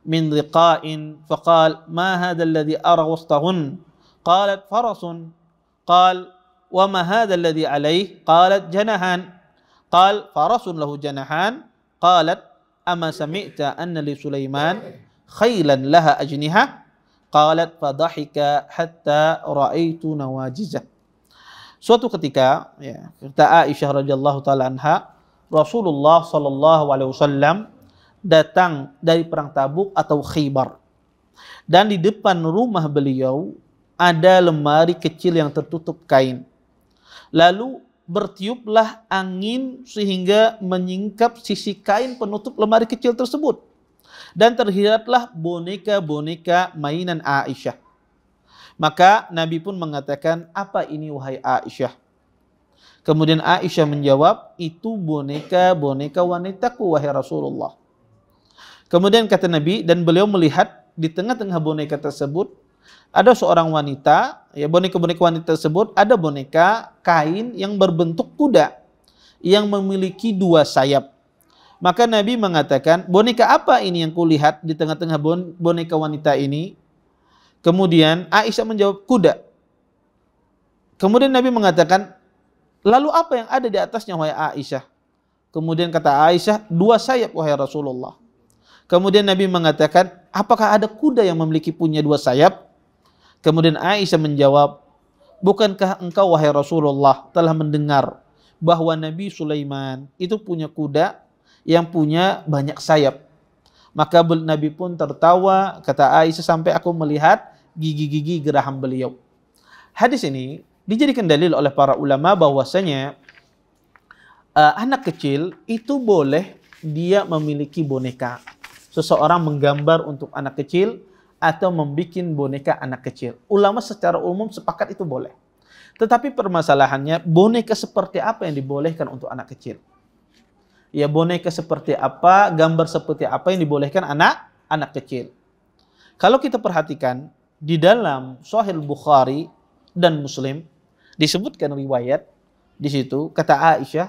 min dhiqa'in faqal ma hadha alladhi ara wastahun qalat farasun qal wa ma hadha alladhi alayhi qalat janahan qal farasun lahu janahan qalat ama sami'ta anna li Sulaiman khailan laha ajniha qalat fadhahika hatta ra'aitu nawajizah. Suatu ketika ya, kata Aisyah radhiyallahu taala anha, Rasulullah sallallahu alaihi wasallam datang dari perang Tabuk atau Khaybar. Dan di depan rumah beliau ada lemari kecil yang tertutup kain. Lalu bertiuplah angin sehingga menyingkap sisi kain penutup lemari kecil tersebut. Dan terlihatlah boneka-boneka mainan Aisyah. Maka Nabi pun mengatakan, apa ini wahai Aisyah? Kemudian Aisyah menjawab, itu boneka-boneka wanitaku wahai Rasulullah. Kemudian kata Nabi, dan beliau melihat di tengah-tengah boneka tersebut ada seorang wanita, ya boneka-boneka wanita tersebut ada boneka kain yang berbentuk kuda yang memiliki 2 sayap. Maka Nabi mengatakan, boneka apa ini yang kulihat di tengah-tengah boneka wanita ini? Kemudian Aisyah menjawab, kuda. Kemudian Nabi mengatakan, lalu apa yang ada di atasnya wahai Aisyah? Kemudian kata Aisyah, 2 sayap wahai Rasulullah. Kemudian Nabi mengatakan, apakah ada kuda yang memiliki punya 2 sayap? Kemudian Aisyah menjawab, bukankah engkau wahai Rasulullah telah mendengar bahwa Nabi Sulaiman itu punya kuda yang punya banyak sayap? Maka Nabi pun tertawa, kata Aisyah, sampai aku melihat gigi-gigi geraham beliau. Hadis ini dijadikan dalil oleh para ulama bahwasanya anak kecil itu boleh dia memiliki boneka. Seseorang menggambar untuk anak kecil atau membuat boneka anak kecil. Ulama secara umum sepakat itu boleh. Tetapi permasalahannya, boneka seperti apa yang dibolehkan untuk anak kecil? Ya, boneka seperti apa, gambar seperti apa yang dibolehkan anak kecil? Kalau kita perhatikan di dalam Sahih Bukhari dan Muslim disebutkan riwayat di situ, kata Aisyah,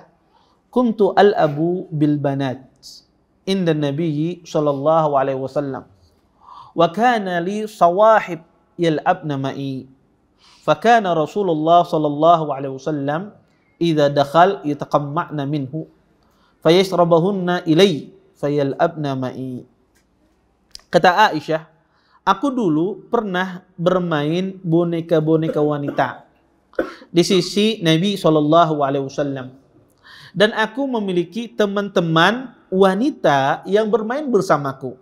kuntu al-abu bil banat inda Nabi sallallahu alaihi wasallam wa kana li sawahib yal'abna ma'i fa kana Rasulullah sallallahu alaihi wasallam idza dakhal yataqamma'na minhu fayashrabahunna ilai fayal'abna ma'i. Kata Aisyah, aku dulu pernah bermain boneka-boneka wanita di sisi Nabi SAW. Dan aku memiliki teman-teman wanita yang bermain bersamaku.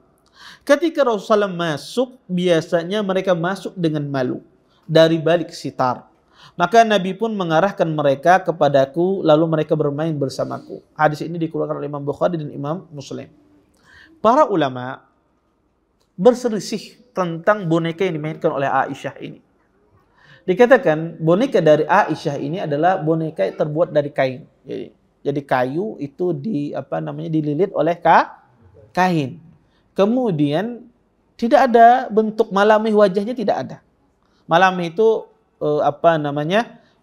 Ketika Rasulullah masuk, biasanya mereka masuk dengan malu dari balik sitar. Maka Nabi pun mengarahkan mereka kepadaku, lalu mereka bermain bersamaku. Hadis ini dikeluarkan oleh Imam Bukhari dan Imam Muslim. para ulama berselisih tentang boneka yang dimainkan oleh Aisyah ini. Dikatakan boneka dari Aisyah ini adalah boneka yang terbuat dari kain. Jadi kayu itu dililit oleh kain. Kemudian tidak ada bentuk malami, wajahnya tidak ada. Malami itu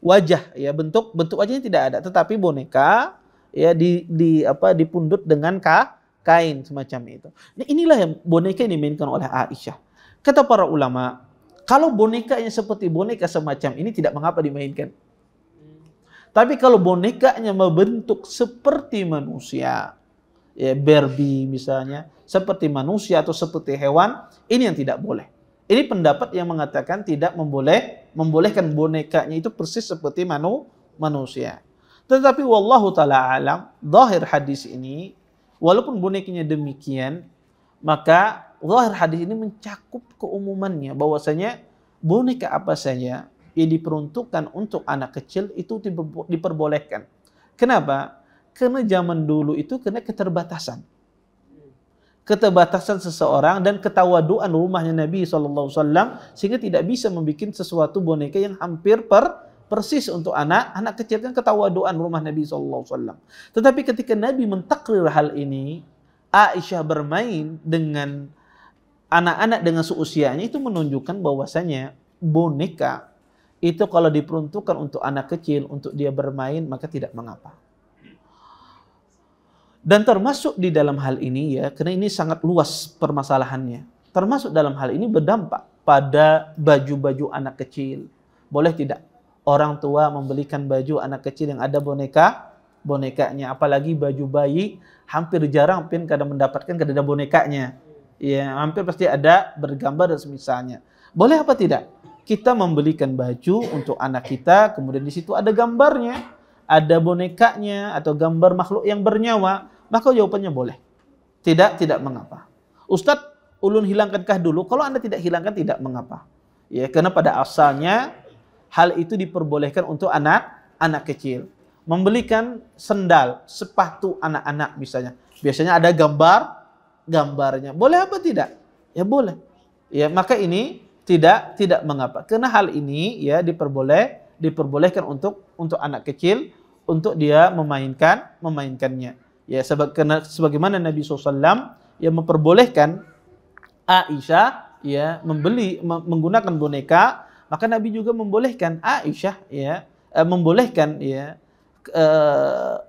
wajah, ya, bentuk wajahnya tidak ada, tetapi boneka ya dipundut dengan kain semacam itu. Nah, inilah yang boneka yang dimainkan oleh Aisyah. Kata para ulama, kalau bonekanya seperti boneka semacam ini tidak mengapa dimainkan. Tapi kalau bonekanya membentuk seperti manusia, ya Barbie misalnya, seperti manusia atau seperti hewan, ini yang tidak boleh. Ini pendapat yang mengatakan tidak membolehkan bonekanya itu persis seperti manusia. Tetapi wallahu taala alam, zahir hadis ini, walaupun bonekanya demikian, maka zahir hadis ini mencakup keumumannya, bahwasanya boneka apa saja yang diperuntukkan untuk anak kecil itu diperbolehkan. Kenapa? Karena zaman dulu itu kena keterbatasan seseorang dan ketawaduan rumahnya Nabi SAW, sehingga tidak bisa membuat sesuatu boneka yang hampir persis untuk anak kecil, kan ketawaduan rumah Nabi SAW. Tetapi ketika Nabi mentakrir hal ini, Aisyah bermain dengan anak-anak dengan seusianya, itu menunjukkan bahwasanya boneka itu kalau diperuntukkan untuk anak kecil, untuk dia bermain, maka tidak mengapa. Dan termasuk di dalam hal ini, ya, karena ini sangat luas permasalahannya, termasuk dalam hal ini berdampak pada baju-baju anak kecil. Boleh tidak orang tua membelikan baju anak kecil yang ada bonekanya, apalagi baju bayi, hampir jarang kadang mendapatkan ada bonekanya. Ya, hampir pasti ada bergambar dan semisalnya. Boleh apa tidak kita membelikan baju untuk anak kita, kemudian di situ ada gambarnya, ada bonekanya atau gambar makhluk yang bernyawa? Maka jawabannya boleh. Tidak mengapa. Ustadz, ulun hilangkankah dulu? Kalau Anda tidak hilangkan, tidak mengapa. Ya, karena pada asalnya hal itu diperbolehkan untuk anak kecil. Membelikan sendal, sepatu anak-anak misalnya. Biasanya ada gambarnya. Boleh apa tidak? Ya boleh. Ya, maka ini tidak mengapa. Karena hal ini ya diperbolehkan untuk anak kecil, untuk dia memainkannya. Ya, sebagaimana Nabi SAW yang memperbolehkan Aisyah ya menggunakan boneka, maka Nabi juga membolehkan Aisyah ya membolehkan ya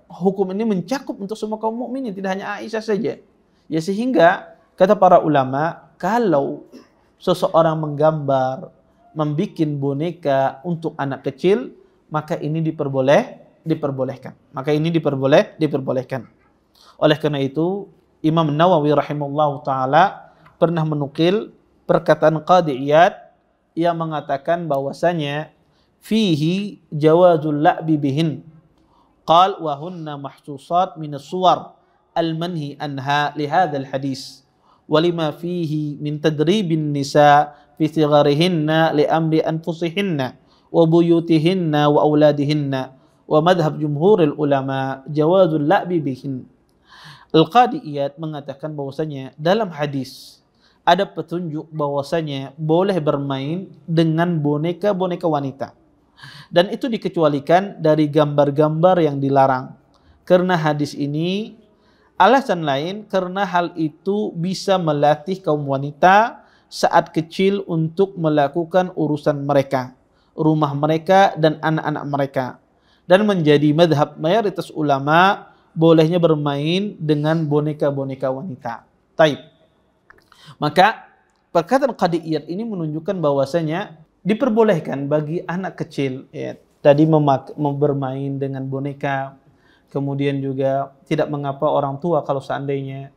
hukum ini mencakup untuk semua kaum mukminin, tidak hanya Aisyah saja. Ya, sehingga kata para ulama, kalau seseorang menggambar, membuat boneka untuk anak kecil, maka ini diperbolehkan. Maka ini diperbolehkan. Oleh karena itu, Imam Nawawi rahimahullah ta'ala pernah menukil perkataan Qadhi Iyad yang mengatakan bahwasanya fihi jawazul la'bi bihin. Qal wa hunna mahsusat min as-suwar al-manhi anha li hadzal hadis. Walima fihi min tadribin nisa fi sigharihinna li amri anfusihinna wa buyutihinna wa auladihinna wa madhab jumhuril ulama jawazul la'bi bihin. Al-Qadhi Iyad mengatakan bahwasanya dalam hadis ada petunjuk bahwasanya boleh bermain dengan boneka-boneka wanita. Dan itu dikecualikan dari gambar-gambar yang dilarang. Karena hadis ini, alasan lain karena hal itu bisa melatih kaum wanita saat kecil untuk melakukan urusan mereka, rumah mereka dan anak-anak mereka. Dan menjadi madhab mayoritas ulama bolehnya bermain dengan boneka-boneka wanita. Taib. Maka perkataan Qadhi Iyad ini menunjukkan bahwasanya diperbolehkan bagi anak kecil ya, tadi bermain dengan boneka. Kemudian juga tidak mengapa orang tua kalau seandainya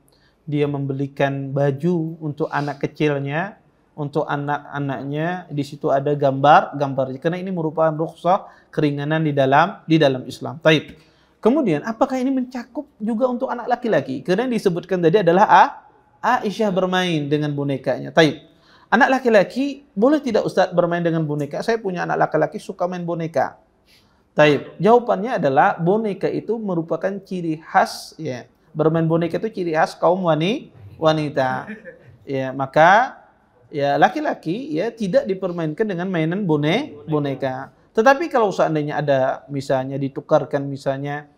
dia membelikan baju untuk anak kecilnya, untuk anak-anaknya, di situ ada gambarnya. Karena ini merupakan rukhsah, keringanan di dalam Islam. Taib. Kemudian, apakah ini mencakup juga untuk anak laki-laki? Karena yang disebutkan tadi adalah Aisyah bermain dengan bonekanya. Taib. Anak laki-laki, boleh tidak Ustaz bermain dengan boneka? Saya punya anak laki-laki suka main boneka. Taib. Jawabannya adalah boneka itu merupakan ciri khas, ya. Bermain boneka itu ciri khas kaum wanita. Ya, maka ya laki-laki ya tidak dipermainkan dengan mainan boneka. Tetapi kalau seandainya ada misalnya ditukarkan misalnya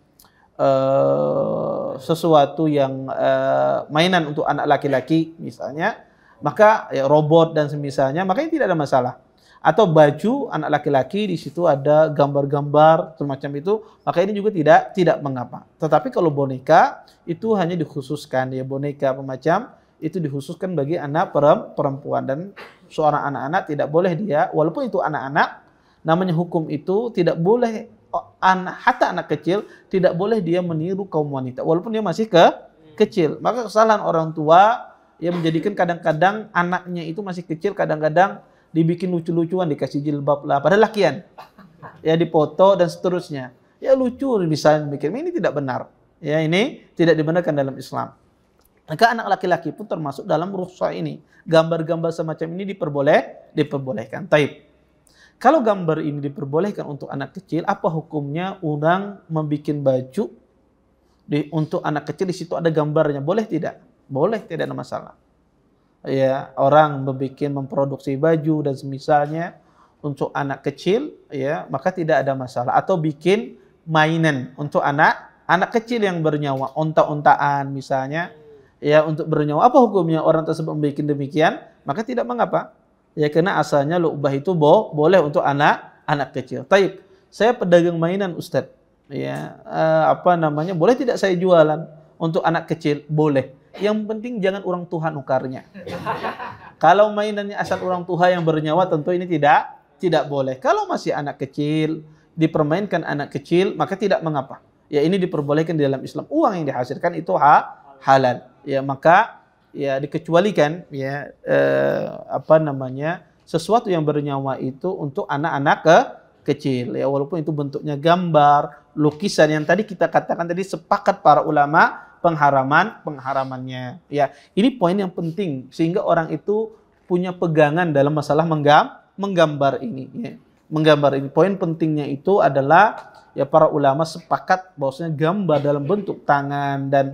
sesuatu yang mainan untuk anak laki-laki misalnya, maka ya robot dan semisalnya, makanya tidak ada masalah. Atau baju anak laki-laki di situ ada gambar-gambar semacam itu, maka ini juga tidak mengapa. Tetapi kalau boneka itu hanya dikhususkan ya, boneka pemacam itu dikhususkan bagi anak perempuan, dan seorang anak-anak tidak boleh dia, walaupun itu anak-anak, namanya hukum itu tidak boleh hatta anak kecil tidak boleh dia meniru kaum wanita walaupun dia masih kecil. Maka kesalahan orang tua yang menjadikan kadang-kadang anaknya itu masih kecil, kadang-kadang dibikin lucu-lucuan, dikasih jilbab lah, padahal lakian. Ya dipoto dan seterusnya. Ya lucu bisa mikir, ini tidak benar. Ya ini tidak dibenarkan dalam Islam. Maka anak laki-laki pun termasuk dalam rukhsah ini. Gambar-gambar semacam ini diperbolehkan. Taib. Kalau gambar ini diperbolehkan untuk anak kecil, apa hukumnya orang membuat baju untuk anak kecil, di situ ada gambarnya? Boleh tidak? Boleh, tidak ada masalah. Ya, orang memproduksi baju dan semisalnya untuk anak kecil, ya, maka tidak ada masalah. Atau bikin mainan untuk anak kecil yang bernyawa, onta-ontaan misalnya, ya, untuk bernyawa. Apa hukumnya orang tersebut membuat demikian? Maka tidak mengapa. Ya, karena asalnya lu'bah itu boleh untuk anak kecil. Taib, saya pedagang mainan Ustadz. Ya, boleh tidak saya jualan untuk anak kecil? Boleh. Yang penting jangan orang tua nukarnya. Kalau mainannya asal orang tua yang bernyawa, tentu ini tidak boleh. Kalau masih anak kecil, dipermainkan anak kecil, maka tidak mengapa. Ya, ini diperbolehkan di dalam Islam. Uang yang dihasilkan itu halal. Ya, maka ya dikecualikan ya sesuatu yang bernyawa itu untuk anak-anak kecil ya, walaupun itu bentuknya gambar, lukisan yang tadi kita katakan tadi, sepakat para ulama pengharamannya ya. Ini poin yang penting sehingga orang itu punya pegangan dalam masalah menggambar ini ya. Menggambar ini, poin pentingnya itu adalah ya, para ulama sepakat bahwasanya gambar dalam bentuk tangan dan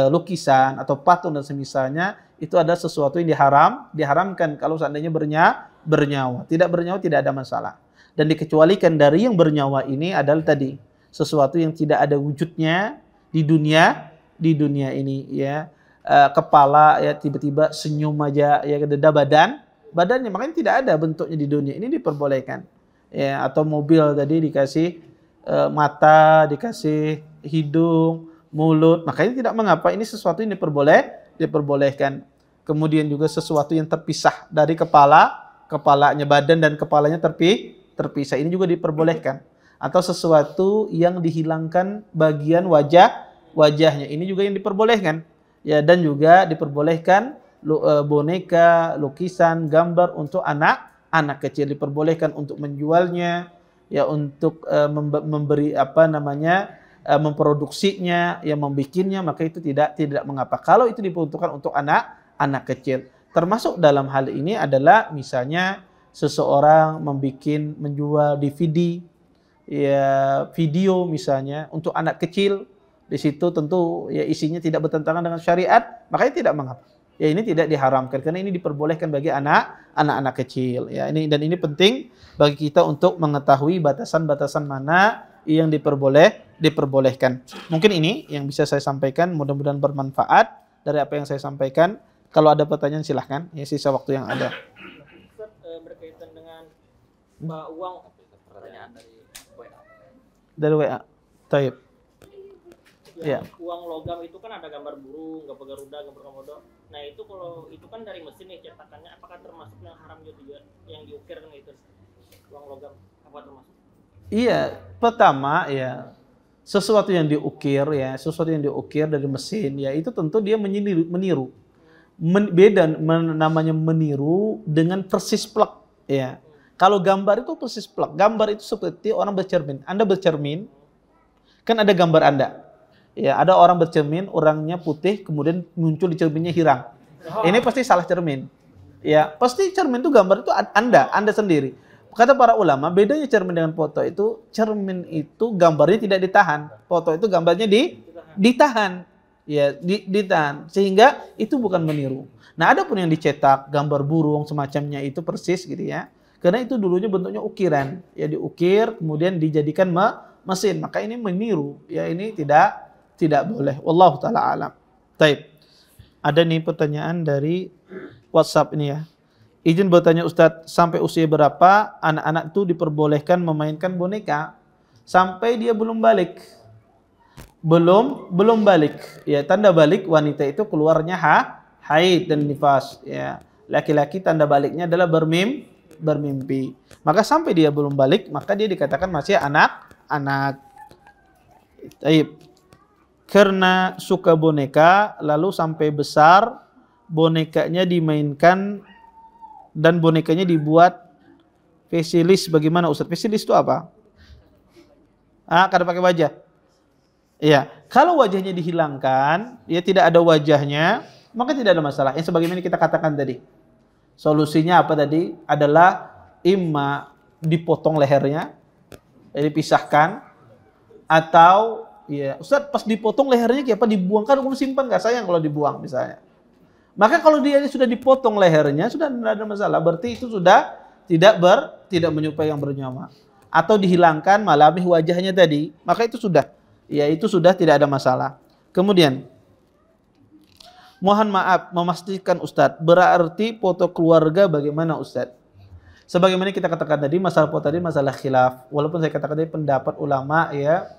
lukisan atau patung dan semisalnya itu ada sesuatu yang diharamkan kalau seandainya bernyawa. Tidak bernyawa tidak ada masalah. Dan dikecualikan dari yang bernyawa ini adalah tadi sesuatu yang tidak ada wujudnya di dunia ini ya. Kepala ya tiba-tiba senyum aja ya, ada badannya, makanya tidak ada bentuknya di dunia ini, diperbolehkan ya. Atau mobil tadi dikasih mata, dikasih hidung, mulut, makanya tidak mengapa. Ini sesuatu yang diperbolehkan. Kemudian juga sesuatu yang terpisah dari kepalanya, badan dan kepalanya terpisah, ini juga diperbolehkan. Atau sesuatu yang dihilangkan bagian wajahnya, ini juga yang diperbolehkan ya. Dan juga diperbolehkan boneka, lukisan, gambar untuk anak kecil, diperbolehkan untuk menjualnya ya, untuk memberi memproduksinya, ya, membikinnya, maka itu tidak mengapa kalau itu diperuntukkan untuk anak kecil. Termasuk dalam hal ini adalah misalnya seseorang menjual DVD ya, video misalnya untuk anak kecil, di situ tentu ya isinya tidak bertentangan dengan syariat, makanya tidak mengapa. Ya, ini tidak diharamkan karena ini diperbolehkan bagi anak-anak kecil ya. Dan ini penting bagi kita untuk mengetahui batasan-batasan mana yang diperbolehkan. Mungkin ini yang bisa saya sampaikan, mudah-mudahan bermanfaat dari apa yang saya sampaikan. Kalau ada pertanyaan silahkan ya, sisa waktu yang ada. Berkaitan dengan uang, pertanyaan dari WA. Taib. Ya. Uang logam itu kan ada gambar burung, gambar garuda, gambar komodo. Nah itu kalau itu kan dari mesin nih cetakannya, apakah termasuk yang haram juga yang diukir kan itu? Uang logam apa termasuk? Iya, pertama ya sesuatu yang diukir ya, sesuatu yang diukir dari mesin ya, itu tentu dia meniru. Beda namanya meniru dengan persis plek ya. Kalau gambar itu persis plek. Gambar itu seperti orang bercermin. Anda bercermin, kan ada gambar Anda. Ya, ada orang bercermin, orangnya putih, kemudian muncul di cerminnya hilang. Ini pasti salah cermin. Ya, pasti cermin itu gambar itu Anda sendiri. Kata para ulama, bedanya cermin dengan foto itu, cermin itu gambarnya tidak ditahan, foto itu gambarnya ditahan. Ya, ditahan. Sehingga itu bukan meniru. Nah, ada pun yang dicetak gambar burung semacamnya itu persis gitu ya. Karena itu dulunya bentuknya ukiran, ya diukir kemudian dijadikan mesin. Maka ini meniru. Ya, ini tidak boleh. Wallahu taala alam. Baik. Ada nih pertanyaan dari WhatsApp ini ya. Izin bertanya Ustadz, sampai usia berapa anak-anak itu diperbolehkan memainkan boneka sampai dia belum balik? Belum balik. Ya, tanda balik wanita itu keluarnya haid dan nifas. Ya, laki-laki tanda baliknya adalah bermimpi. Maka sampai dia belum balik, maka dia dikatakan masih anak-anak. Taib. Karena suka boneka, lalu sampai besar bonekanya dimainkan dan bonekanya dibuat facialist. Bagaimana Ustaz? Facialist itu apa? Kada pakai wajah. Iya, kalau wajahnya dihilangkan, ya tidak ada wajahnya, maka tidak ada masalah. Yang sebagaimana kita katakan tadi. Solusinya apa tadi? Adalah imma dipotong lehernya, dipisahkan, atau ya Ustaz pas dipotong lehernya kayak apa, dibuang, kan kamu simpan nggak, sayang kalau dibuang misalnya. Maka kalau dia sudah dipotong lehernya sudah tidak ada masalah, berarti itu sudah tidak menyerupai yang bernyawa. Atau dihilangkan malami wajahnya tadi, maka itu sudah, ya itu sudah tidak ada masalah. Kemudian mohon maaf memastikan Ustadz, berarti foto keluarga bagaimana Ustadz? Sebagaimana kita katakan tadi, masalah foto tadi masalah khilaf. Walaupun saya katakan tadi pendapat ulama ya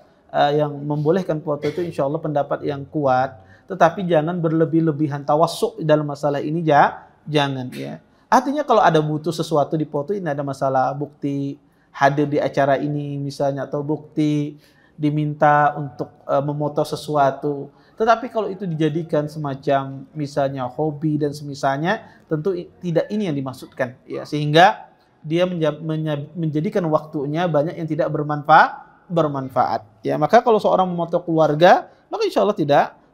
yang membolehkan foto itu insya Allah pendapat yang kuat. Tetapi jangan berlebih-lebihan tawassuk dalam masalah ini, jangan ya. Artinya kalau ada butuh sesuatu di foto ini ada masalah, bukti hadir di acara ini misalnya, atau bukti diminta untuk memoto sesuatu. Tetapi kalau itu dijadikan semacam misalnya hobi dan semisalnya, tentu tidak ini yang dimaksudkan ya, sehingga dia menjadikan waktunya banyak yang tidak bermanfaat ya. Maka kalau seorang memoto keluarga, maka insya Allah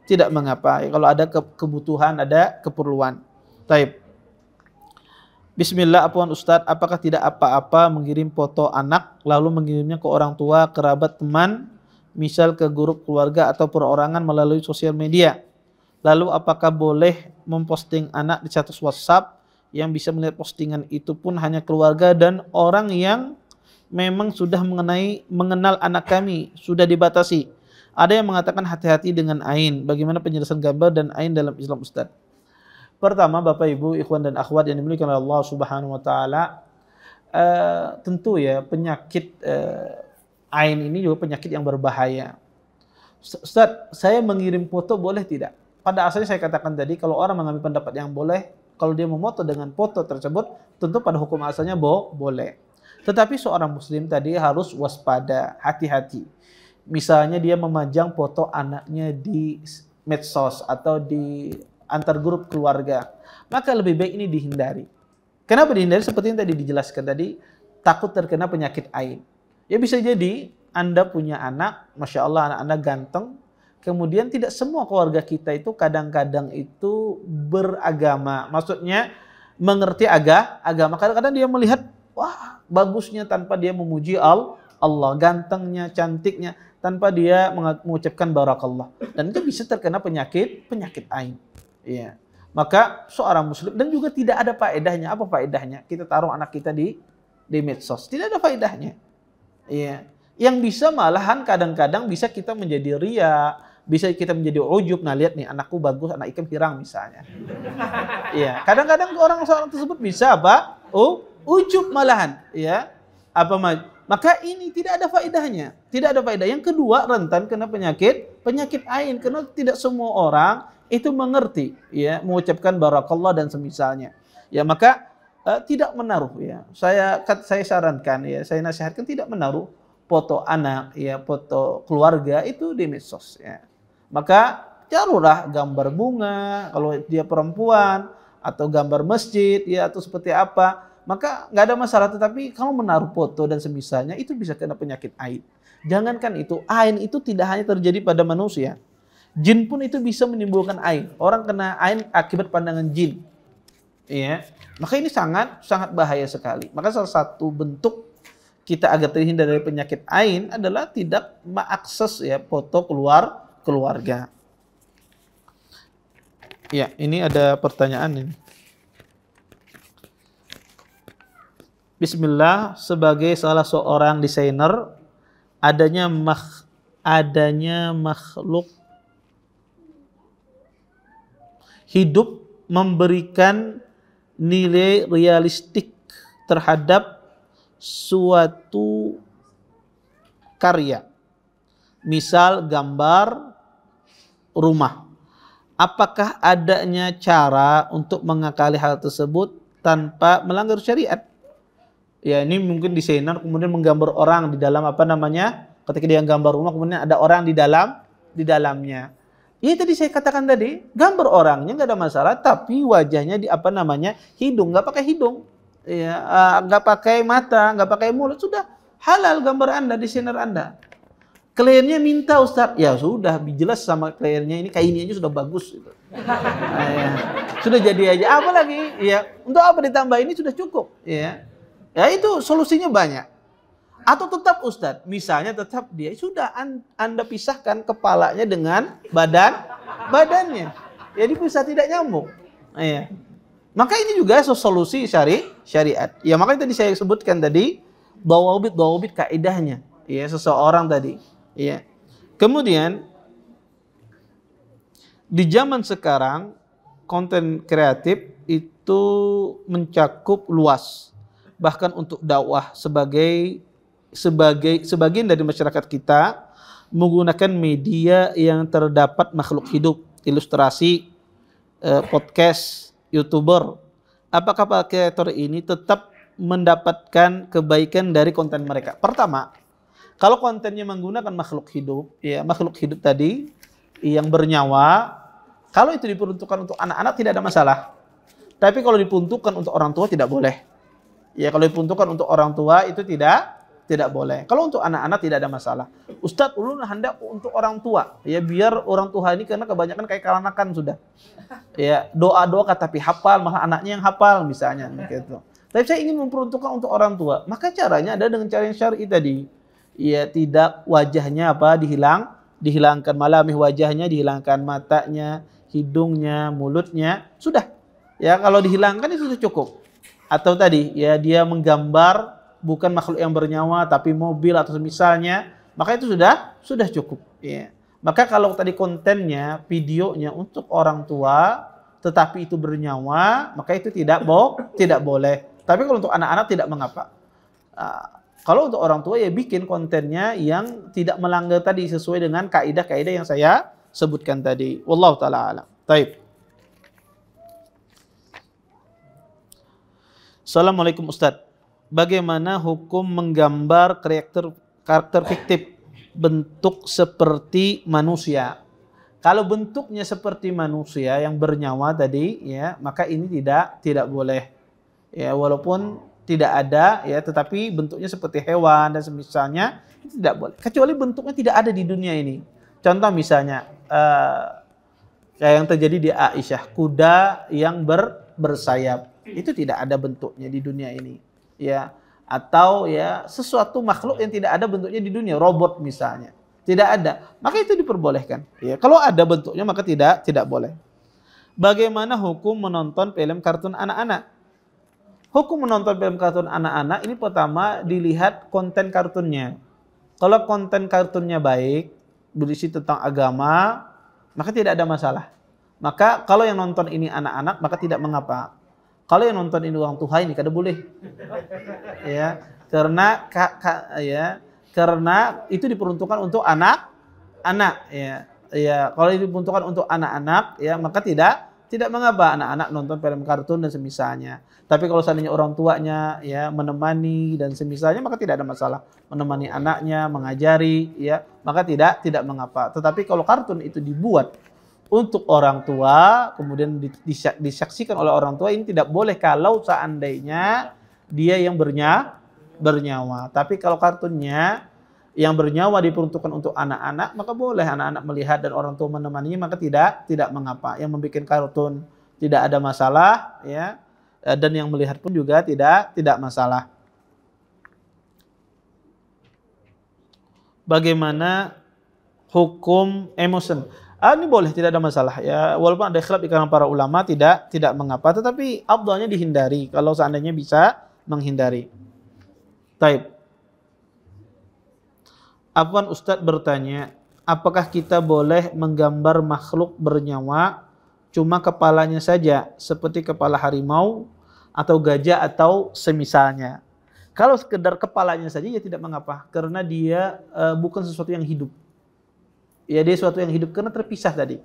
tidak mengapa ya, kalau ada kebutuhan, ada keperluan. Taib. Bismillah, apaan Ustadz, apakah tidak apa-apa mengirim foto anak lalu mengirimnya ke orang tua, kerabat, teman, misal ke grup keluarga atau perorangan melalui sosial media? Lalu apakah boleh memposting anak di status WhatsApp yang bisa melihat postingan itu pun hanya keluarga dan orang yang memang sudah mengenal anak kami, sudah dibatasi? Ada yang mengatakan hati-hati dengan ain. Bagaimana penjelasan gambar dan ain dalam Islam Ustaz? Pertama, Bapak Ibu, ikhwan dan akhwat yang dimuliakan oleh Allah Subhanahu wa taala, tentu ya penyakit ain ini juga penyakit yang berbahaya. Ustaz, saya mengirim foto boleh tidak? Pada asalnya saya katakan tadi, kalau orang mengambil pendapat yang boleh, kalau dia memoto dengan foto tersebut, tentu pada hukum asalnya boleh. Tetapi seorang muslim tadi harus waspada, hati-hati. Misalnya dia memajang foto anaknya di medsos atau di antar grup keluarga, maka lebih baik ini dihindari. Kenapa dihindari? Seperti yang tadi dijelaskan tadi, takut terkena penyakit ain. Ya bisa jadi Anda punya anak, Masya Allah anak Anda ganteng, kemudian tidak semua keluarga kita itu kadang-kadang itu beragama. Maksudnya mengerti agama. Kadang-kadang dia melihat, wah bagusnya tanpa dia memuji Allah, gantengnya, cantiknya, tanpa dia mengucapkan barakallah. Dan itu bisa terkena penyakit ain. Ya. Maka seorang muslim, dan juga tidak ada faedahnya. Apa faedahnya? Kita taruh anak kita di medsos. Tidak ada faedahnya. Ya. Yang bisa malahan kadang-kadang bisa kita menjadi ria, bisa kita menjadi ujub. Nah lihat nih anakku bagus, anak ikan pirang misalnya. Ya. Kadang-kadang orang tersebut bisa apa? Ujub malahan. Ya. Maka ini tidak ada faedahnya. Tidak ada faedah. Yang kedua, rentan kena penyakit ain, karena tidak semua orang itu mengerti ya mengucapkan barakallah dan semisalnya. Ya maka tidak menaruh ya. Saya sarankan ya, saya nasihatkan tidak menaruh foto anak ya, foto keluarga itu di medsos ya. Maka taruhlah gambar bunga kalau dia perempuan, atau gambar masjid ya, atau seperti apa. Maka nggak ada masalah, tetapi kalau menaruh foto dan semisalnya itu bisa kena penyakit ain. Jangankan itu, ain itu tidak hanya terjadi pada manusia. Jin pun itu bisa menimbulkan ain. Orang kena ain akibat pandangan jin. Ya. Maka ini sangat bahaya sekali. Maka salah satu bentuk kita agar terhindar dari penyakit ain adalah tidak mengakses ya foto keluarga. Ya, ini ada pertanyaan ini. Bismillah, sebagai salah seorang desainer, adanya makhluk hidup memberikan nilai realistik terhadap suatu karya. Misal gambar rumah. Apakah adanya cara untuk mengakali hal tersebut tanpa melanggar syariat? Ya, ini mungkin desainer kemudian menggambar orang di dalam ketika dia gambar rumah kemudian ada orang di dalamnya. Ya tadi saya katakan tadi, gambar orangnya nggak ada masalah, tapi wajahnya hidung, nggak pakai hidung, ya, nggak pakai mata, nggak pakai mulut, sudah halal gambar Anda, desainer Anda. Kliennya minta Ustadz, ya sudah, jelas sama kliennya ini kayak ini aja sudah bagus. Gitu. Nah, ya. Sudah jadi aja, apa lagi? Ya, untuk apa ditambah ini sudah cukup. Ya, ya itu solusinya banyak. Atau tetap Ustadz, misalnya tetap dia sudah Anda pisahkan kepalanya dengan badannya. Jadi bisa tidak nyambung. Nah, ya. Maka ini juga solusi syariat. Ya makanya tadi saya sebutkan tadi dawabit kaidahnya. Ya seseorang tadi. Ya. Kemudian di zaman sekarang konten kreatif itu mencakup luas. Bahkan untuk dakwah sebagian dari masyarakat kita menggunakan media yang terdapat makhluk hidup, ilustrasi, podcast, YouTuber. Apakah para kreator ini tetap mendapatkan kebaikan dari konten mereka? Pertama, kalau kontennya menggunakan makhluk hidup, ya makhluk hidup tadi yang bernyawa, kalau itu diperuntukkan untuk anak-anak tidak ada masalah. Tapi kalau diperuntukkan untuk orang tua tidak boleh. Ya kalau diperuntukkan untuk orang tua itu tidak boleh. Kalau untuk anak-anak tidak ada masalah. Ustadz ulun hendak untuk orang tua, ya biar orang tua ini karena kebanyakan kayak kalanakan sudah. Ya doa tapi hafal, malah anaknya yang hafal misalnya gitu. Tapi saya ingin memperuntukkan untuk orang tua. Maka caranya ada dengan cara yang syar'i tadi. Ya tidak wajahnya dihilangkan malamih wajahnya, dihilangkan matanya, hidungnya, mulutnya, sudah. Ya kalau dihilangkan itu sudah cukup. Atau tadi ya dia menggambar bukan makhluk yang bernyawa tapi mobil atau misalnya, maka itu sudah cukup. Ya. Maka kalau tadi kontennya, videonya untuk orang tua tetapi itu bernyawa, maka itu tidak boleh. Tapi kalau untuk anak-anak tidak mengapa. Kalau untuk orang tua ya bikin kontennya yang tidak melanggar tadi sesuai dengan kaidah-kaidah yang saya sebutkan tadi. Wallahu taala alam. Baik. Assalamualaikum Ustadz. Bagaimana hukum menggambar karakter fiktif bentuk seperti manusia? Kalau bentuknya seperti manusia yang bernyawa tadi ya, maka ini tidak boleh. Ya walaupun tidak ada ya, tetapi bentuknya seperti hewan dan semisalnya itu tidak boleh. Kecuali bentuknya tidak ada di dunia ini. Contoh misalnya kayak yang terjadi di Aisyah, kuda yang bersayap. Itu tidak ada bentuknya di dunia ini. Ya, atau ya sesuatu makhluk yang tidak ada bentuknya di dunia, robot misalnya. Tidak ada. Maka itu diperbolehkan. Ya, kalau ada bentuknya maka tidak boleh. Bagaimana hukum menonton film kartun anak-anak? Hukum menonton film kartun anak-anak ini pertama dilihat konten kartunnya. Kalau konten kartunnya baik, berisi tentang agama, maka tidak ada masalah. Maka kalau yang nonton ini anak-anak, maka tidak mengapa. Kalau yang nonton ini orang tua ini kada boleh. Ya, karena itu diperuntukkan untuk anak-anak ya. Ya, kalau itu diperuntukkan untuk anak-anak ya, maka tidak mengapa anak-anak nonton film kartun dan semisalnya. Tapi kalau seandainya orang tuanya ya menemani dan semisalnya, maka tidak ada masalah. Menemani anaknya, mengajari ya, maka tidak mengapa. Tetapi kalau kartun itu dibuat untuk orang tua, kemudian disaksikan oleh orang tua, ini tidak boleh kalau seandainya dia yang bernyawa. Tapi kalau kartunnya yang bernyawa diperuntukkan untuk anak-anak, maka boleh anak-anak melihat dan orang tua menemaninya, maka tidak mengapa. Yang membuat kartun tidak ada masalah ya, dan yang melihat pun juga tidak masalah. Bagaimana hukum emotion? Ini boleh, tidak ada masalah ya. Walaupun ada khilaf di kalangan para ulama, tidak mengapa. Tetapi afdalnya dihindari kalau seandainya bisa menghindari. Taib. Afwan Ustadz bertanya, apakah kita boleh menggambar makhluk bernyawa cuma kepalanya saja, seperti kepala harimau atau gajah atau semisalnya? Kalau sekedar kepalanya saja ya tidak mengapa, karena dia bukan sesuatu yang hidup. Ya dia sesuatu yang hidup karena terpisah tadi.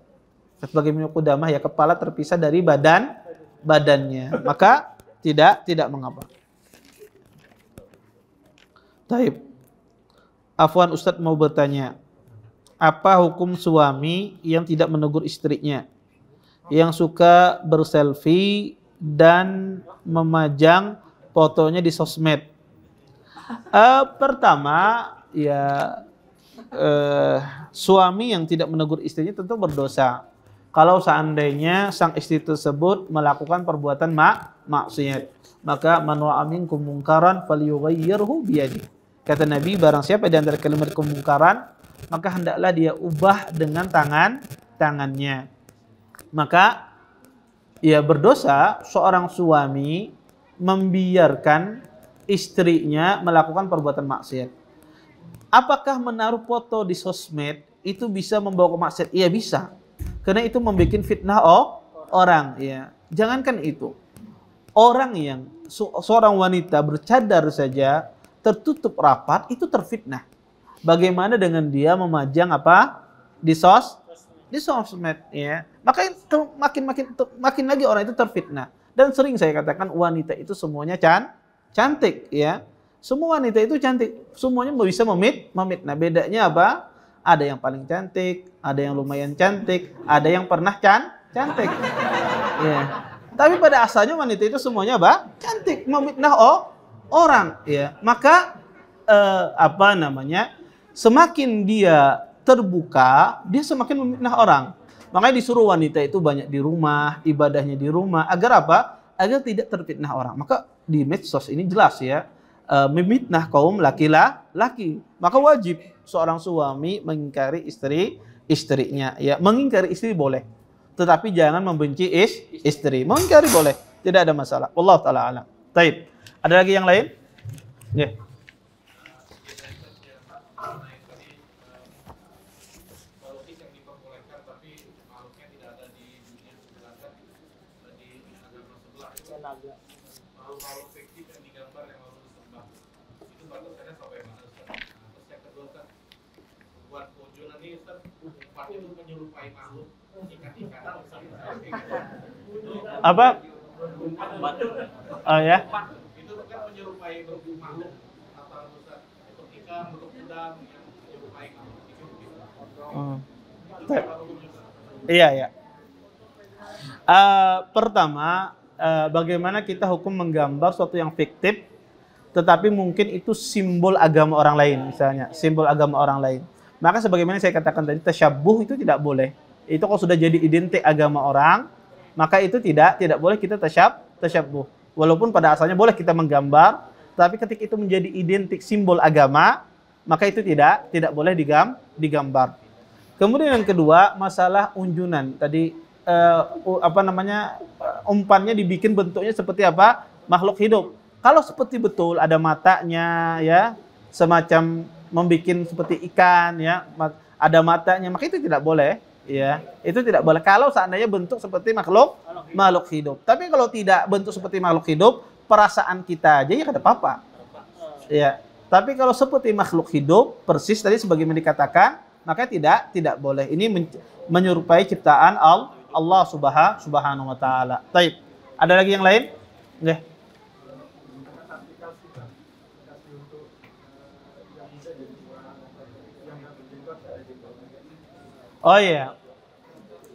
Sebagai Ibnu Qudamah ya, kepala terpisah dari badannya, maka tidak mengapa. Taib. Afwan Ustadz mau bertanya, apa hukum suami yang tidak menegur istrinya, yang suka berselfie dan memajang fotonya di sosmed? Pertama ya, suami yang tidak menegur istrinya tentu berdosa kalau seandainya sang istri tersebut melakukan perbuatan maksiat. Maka man ra'a minkum munkaran falyughayyirhu biyadihi. Kata Nabi, barang siapa di antara kalimat kemungkaran, maka hendaklah dia ubah dengan tangannya. Maka ia berdosa seorang suami membiarkan istrinya melakukan perbuatan maksiat. Apakah menaruh foto di sosmed itu bisa membawa ke maksiat? Iya bisa. Karena itu membuat fitnah orang. Ya. Jangankan itu. Orang yang seorang wanita bercadar saja tertutup rapat itu terfitnah. Bagaimana dengan dia memajang apa? Di sosmed ya. Maka itu makin lagi orang itu terfitnah. Dan sering saya katakan wanita itu semuanya cantik ya. Semua wanita itu cantik, semuanya bisa memit. Nah, bedanya apa? Ada yang paling cantik, ada yang lumayan cantik, ada yang pernah cantik. Ya. Tapi pada asalnya wanita itu semuanya apa? Cantik, memitnah orang. Ya. Maka semakin dia terbuka, dia semakin memitnah orang. Makanya disuruh wanita itu banyak di rumah, ibadahnya di rumah, agar apa? Agar tidak terfitnah orang. Maka di medsos ini jelas ya. Memitnah kaum laki-laki, maka wajib seorang suami mengingkari istrinya. Ya, mengingkari istri boleh, tetapi jangan membenci istri. Mengingkari boleh, tidak ada masalah. Wallahu taala alam. Taib. Ada lagi yang lain? Ya. Apa? Oh ya. Itu kan menyerupai bentuk makhluk atau ketika bentuk udang yang menyerupai makhluk itu. Iya. Pertama, bagaimana kita hukum menggambar sesuatu yang fiktif, tetapi mungkin itu simbol agama orang lain, misalnya simbol agama orang lain. Maka sebagaimana saya katakan tadi, tasyabbuh itu tidak boleh. Itu kalau sudah jadi identik agama orang, maka itu tidak boleh kita tasyabbuh. Walaupun pada asalnya boleh kita menggambar, tapi ketika itu menjadi identik simbol agama, maka itu tidak boleh digambar. Kemudian yang kedua, masalah unjunan. Tadi umpannya dibikin bentuknya seperti apa? Makhluk hidup. Kalau seperti betul ada matanya ya, semacam membikin seperti ikan ya, ada matanya, maka itu tidak boleh. Ya, itu tidak boleh kalau seandainya bentuk seperti makhluk hidup. Tapi kalau tidak bentuk seperti makhluk hidup, perasaan kita aja ya kada apa-apa. Ya. Tapi kalau seperti makhluk hidup persis tadi sebagaimana dikatakan, maka tidak boleh. Ini menyerupai ciptaan Allah Subhanahu wa taala. Baik. Ada lagi yang lain? Nggih. Oh iya.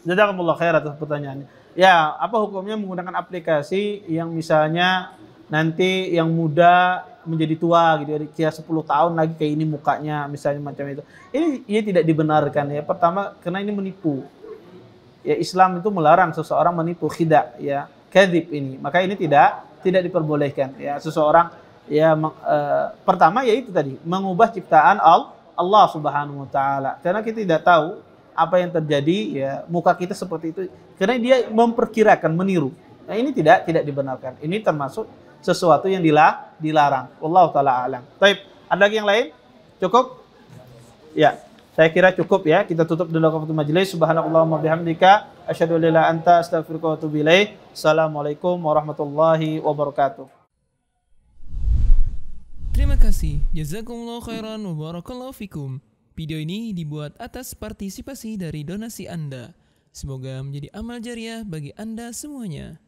Jazakumullah khair atas pertanyaannya. Ya, apa hukumnya menggunakan aplikasi yang misalnya nanti yang muda menjadi tua gitu ya, kira 10 tahun lagi kayak ini mukanya misalnya macam itu. Ini tidak dibenarkan ya. Pertama karena ini menipu. Ya, Islam itu melarang seseorang menipu, khida ya, kadzib ini. Maka ini tidak diperbolehkan ya. Seseorang ya pertama ya itu tadi, mengubah ciptaan Allah Subhanahu wa taala. Karena kita tidak tahu apa yang terjadi, ya muka kita seperti itu, karena dia memperkirakan, meniru. Nah, ini tidak dibenarkan. Ini termasuk sesuatu yang dilarang. Wallahu taala alam. Baik, ada lagi yang lain? Cukup? Ya, saya kira cukup ya. Kita tutup dulu waktu majelis. Subhanallahumma bihamdika asyhadu an la ilaha illa anta astaghfiruka wa atubu ilaik. Assalamualaikum warahmatullahi wabarakatuh. Terima kasih. Jazakumullah khairan wa barakallahu fikum. Video ini dibuat atas partisipasi dari donasi Anda. Semoga menjadi amal jariah bagi Anda semuanya.